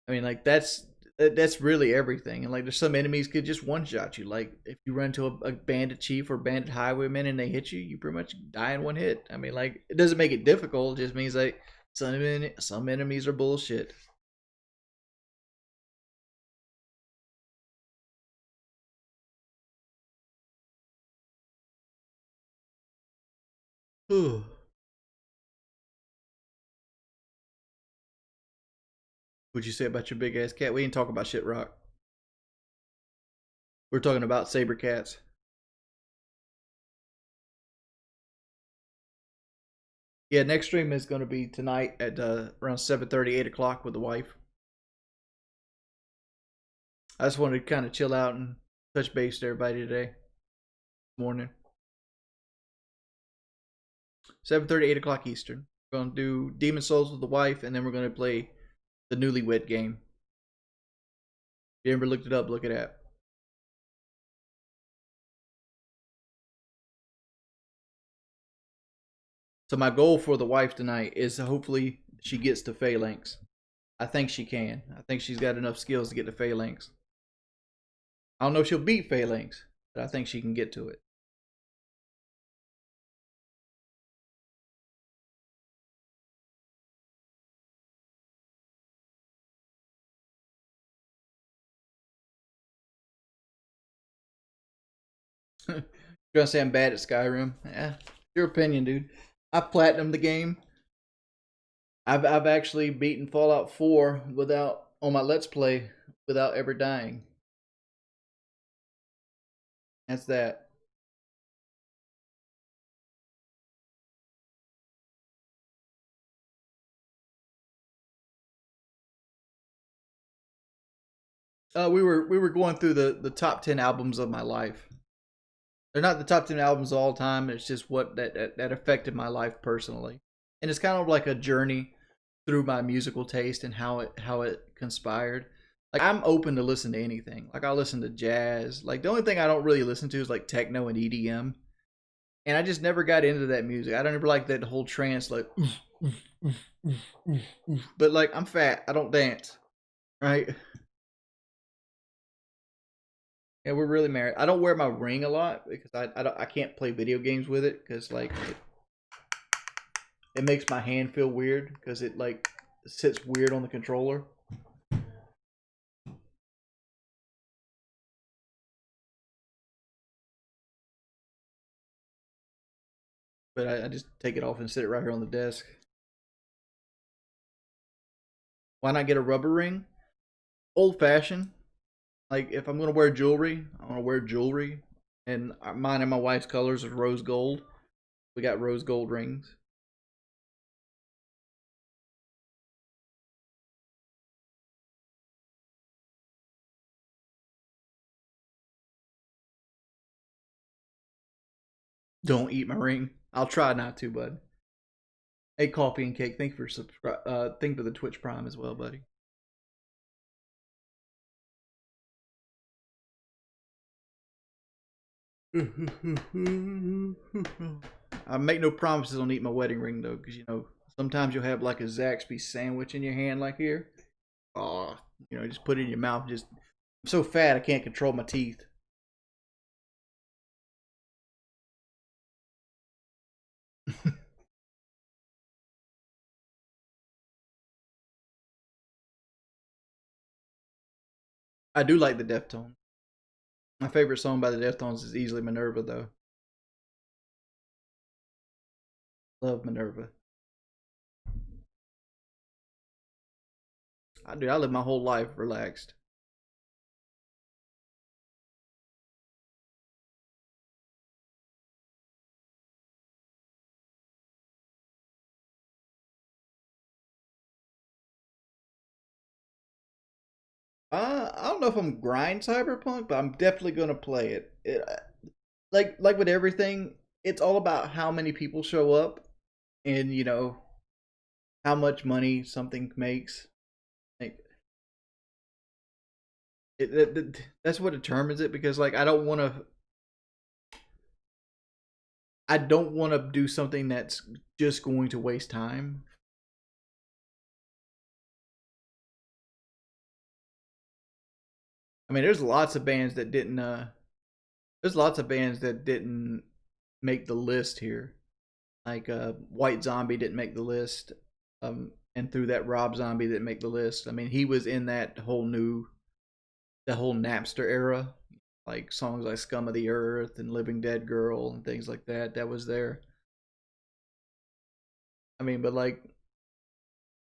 I mean, like that's that's really everything. And like, there's some enemies could just one shot you. Like if you run into a bandit chief or bandit highwayman and they hit you, you pretty much die in one hit. I mean, like, it doesn't make it difficult. It just means like some enemies are bullshit. What'd you say about your big ass cat? We ain't talking about shit, Rock. We're talking about saber cats. Yeah, next stream is going to be tonight at around 7:30, 8 o'clock with the wife. I just wanted to kind of chill out and touch base with everybody today. Morning. 7:30, 8 o'clock Eastern. We're going to do Demon Souls with the wife, and then we're going to play the Newlywed game. If you ever looked it up, look it up. So my goal for the wife tonight is hopefully she gets to Phalanx. I think she can. I think she's got enough skills to get to Phalanx. I don't know if she'll beat Phalanx, but I think she can get to it. You're gonna say I'm bad at Skyrim? Yeah, your opinion, dude. I've platinumed the game. I've actually beaten Fallout 4 without on my Let's Play without ever dying. That's that. We were going through the top 10 albums of my life. They're not the top 10 albums of all time. It's just what that affected my life personally, and it's kind of like a journey through my musical taste and how it conspired. Like, I'm open to listen to anything. Like, I listen to jazz. Like, the only thing I don't really listen to is like techno and EDM, and I just never got into that music. I don't ever like that whole trance, like. But like, I'm fat. I don't dance, right? Yeah, we're really married. I don't wear my ring a lot because I can't play video games with it because like it makes my hand feel weird because it like sits weird on the controller. But I just take it off and sit it right here on the desk. Why not get a rubber ring? Old fashioned. Like, if I'm gonna wear jewelry, I want to wear jewelry, and mine and my wife's colors is rose gold. We got rose gold rings. Don't eat my ring. I'll try not to, bud. Hey, Coffee and Cake, thank you for thank you for the Twitch Prime as well, buddy. I make no promises on eating my wedding ring though, because you know sometimes you'll have like a Zaxby sandwich in your hand, like here. Oh, you know, just put it in your mouth. Just I'm so fat I can't control my teeth. I do like the Deftones. My favorite song by the Deftones is easily Minerva, though. Love Minerva. I live my whole life relaxed. I don't know if I'm grind Cyberpunk, but I'm definitely gonna play it. Like with everything, it's all about how many people show up, and you know how much money something makes. Like, that's what determines it. Because like I don't want to do something that's just going to waste time. I mean, there's lots of bands that didn't. There's lots of bands that didn't make the list here. Like White Zombie didn't make the list. And through that, Rob Zombie didn't make the list. I mean, he was in that whole Napster era, like songs like "Scum of the Earth" and "Living Dead Girl" and things like that. That was there. I mean, but like,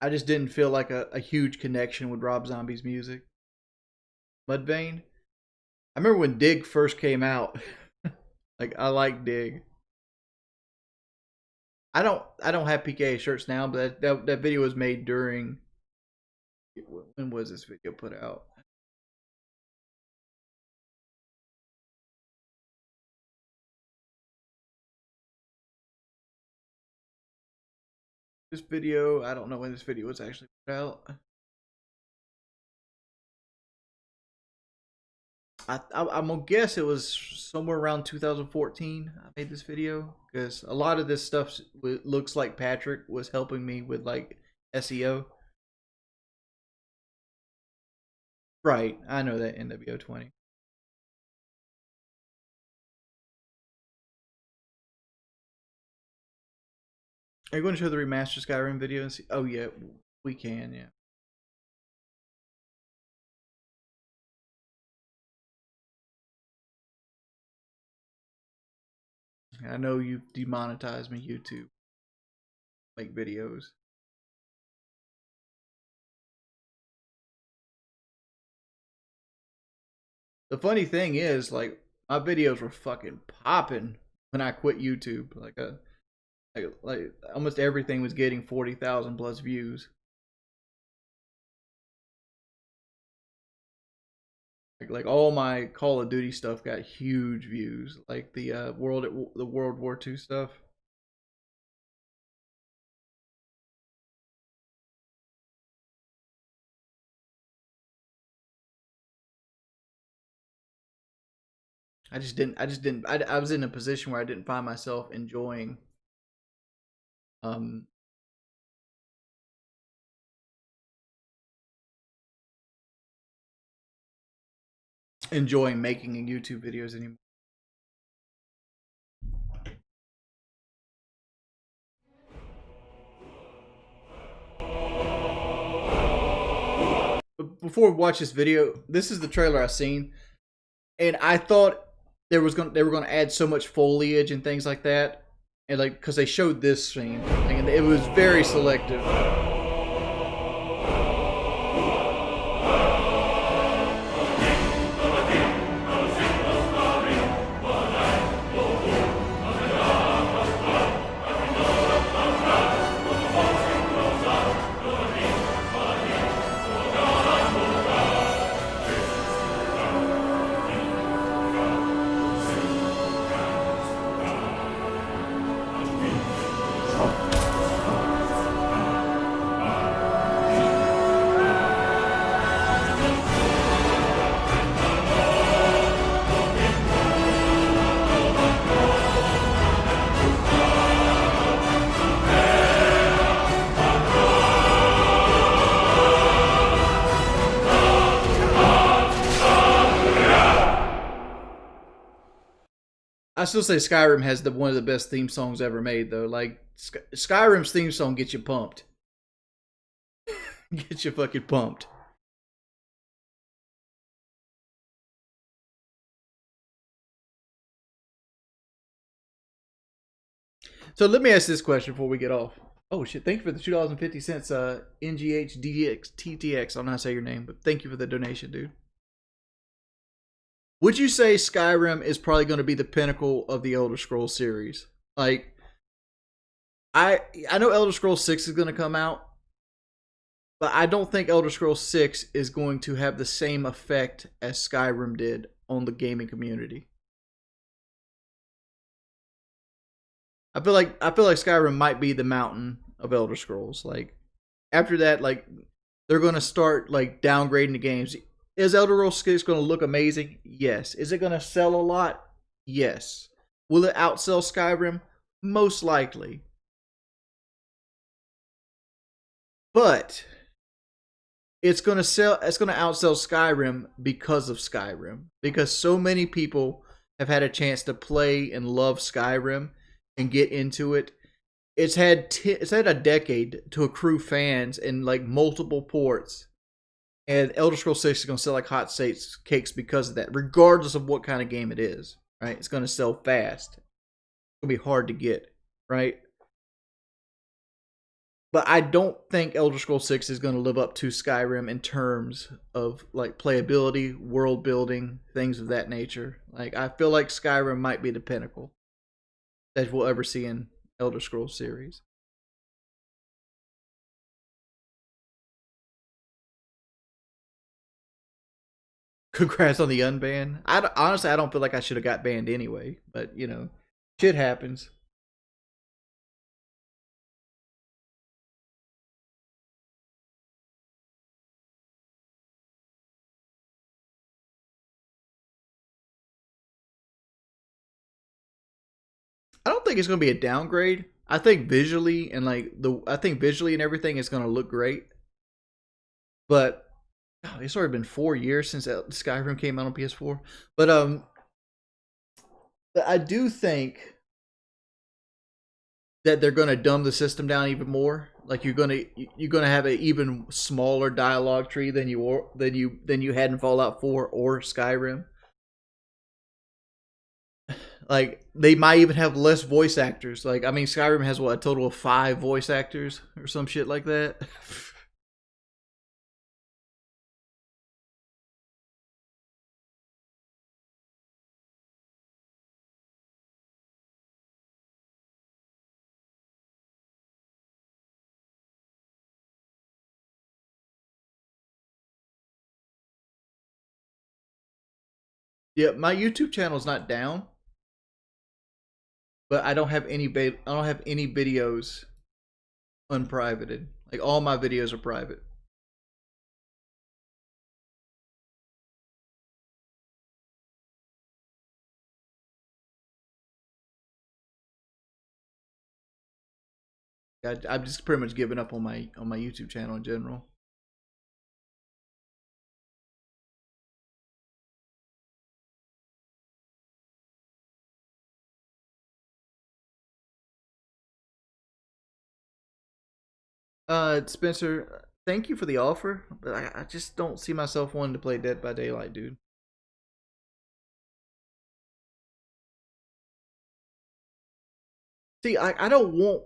I just didn't feel like a huge connection with Rob Zombie's music. Mudvayne. I remember when Dig first came out. Like, I like Dig. I don't have PKA shirts now, but that video was made during. When was this video put out? This video, I don't know when this video was actually put out. I'm gonna guess it was somewhere around 2014 I made this video, because a lot of this stuff looks like Patrick was helping me with like SEO. Right, I know that, NWO20. Are you going to show the remastered Skyrim video and see? Oh yeah, we can, yeah. I know you demonetized me, YouTube. Make videos. The funny thing is, like, my videos were fucking popping when I quit YouTube. Like almost everything was getting 40,000 plus views. Like all my Call of Duty stuff got huge views. Like the World War II stuff. I was in a position where I didn't find myself enjoying making YouTube videos anymore. But before we watch this video, this is the trailer I seen, and I thought they were gonna add so much foliage and things like that, and like because they showed this scene, and it was very selective. I still say Skyrim has one of the best theme songs ever made, though. Like, Skyrim's theme song gets you pumped. Gets you fucking pumped. So let me ask this question before we get off. Oh shit, thank you for the $2.50, NGH DDX TTX. I don't know how to say your name, but thank you for the donation, dude. Would you say Skyrim is probably going to be the pinnacle of the Elder Scrolls series? Like, I know Elder Scrolls 6 is going to come out, but I don't think Elder Scrolls 6 is going to have the same effect as Skyrim did on the gaming community. I feel like Skyrim might be the mountain of Elder Scrolls. Like, after that, like, they're going to start like downgrading the games. Is Elder Scrolls 6 going to look amazing? Yes. Is it going to sell a lot? Yes. Will it outsell Skyrim? Most likely. But it's gonna outsell Skyrim because of Skyrim. Because so many people have had a chance to play and love Skyrim and get into it. It's had a decade to accrue fans and like multiple ports. And Elder Scrolls 6 is gonna sell like hotcakes because of that, regardless of what kind of game it is. Right? It's gonna sell fast. It's gonna be hard to get, right? But I don't think Elder Scrolls 6 is going to live up to Skyrim in terms of like playability, world building, things of that nature. Like I feel like Skyrim might be the pinnacle that we'll ever see in Elder Scrolls series. Congrats on the unban. Honestly, I don't feel like I should have got banned anyway, but you know, shit happens. I don't think it's going to be a downgrade. I think visually and everything is going to look great. But it's already been 4 years since Skyrim came out on PS4. But I do think that they're going to dumb the system down even more. Like you're gonna have an even smaller dialogue tree than you had in Fallout 4 or Skyrim. Like they might even have less voice actors. Like I mean, Skyrim has what, a total of 5 voice actors or some shit like that. Yeah, my YouTube channel is not down, but I don't have any videos unprivated. Like all my videos are private. I've just pretty much given up on my YouTube channel in general. Spencer, thank you for the offer, but I just don't see myself wanting to play Dead by Daylight, dude. See, I don't want.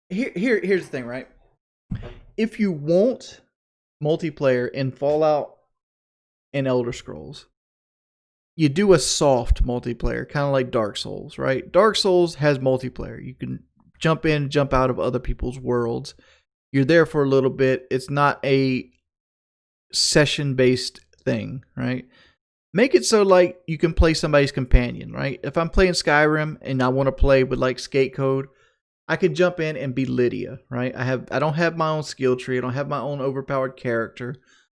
Here's the thing, right? If you want multiplayer in Fallout and Elder Scrolls, you do a soft multiplayer, kind of like Dark Souls, right? Dark Souls has multiplayer. You can jump in, jump out of other people's worlds. You're there for a little bit. It's not a session-based thing, right? Make it so like you can play somebody's companion, right? If I'm playing Skyrim and I want to play with like skate code, I can jump in and be Lydia, right? I don't have my own skill tree. I don't have my own overpowered character.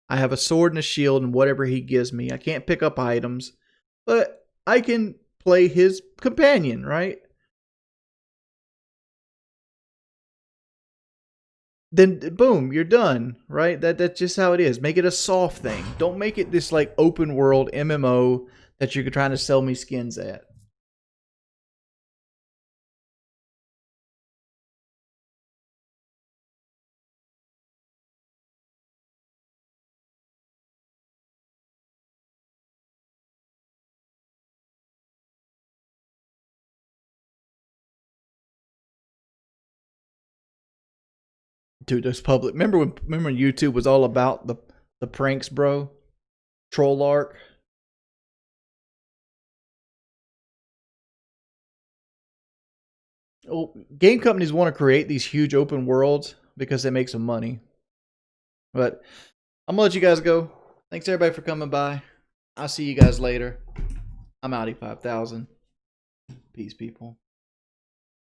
I have a sword and a shield and whatever he gives me. I can't pick up items, but I can play his companion, right? Then boom, you're done, right? That's just how it is. Make it a soft thing. Don't make it this like open world MMO that you're trying to sell me skins at. Dude, there's public. Remember when YouTube was all about the pranks, bro? Troll arc. Well, game companies want to create these huge open worlds because they make some money. But I'm gonna let you guys go. Thanks everybody for coming by. I'll see you guys later. I'm Audi 5000. Peace, people.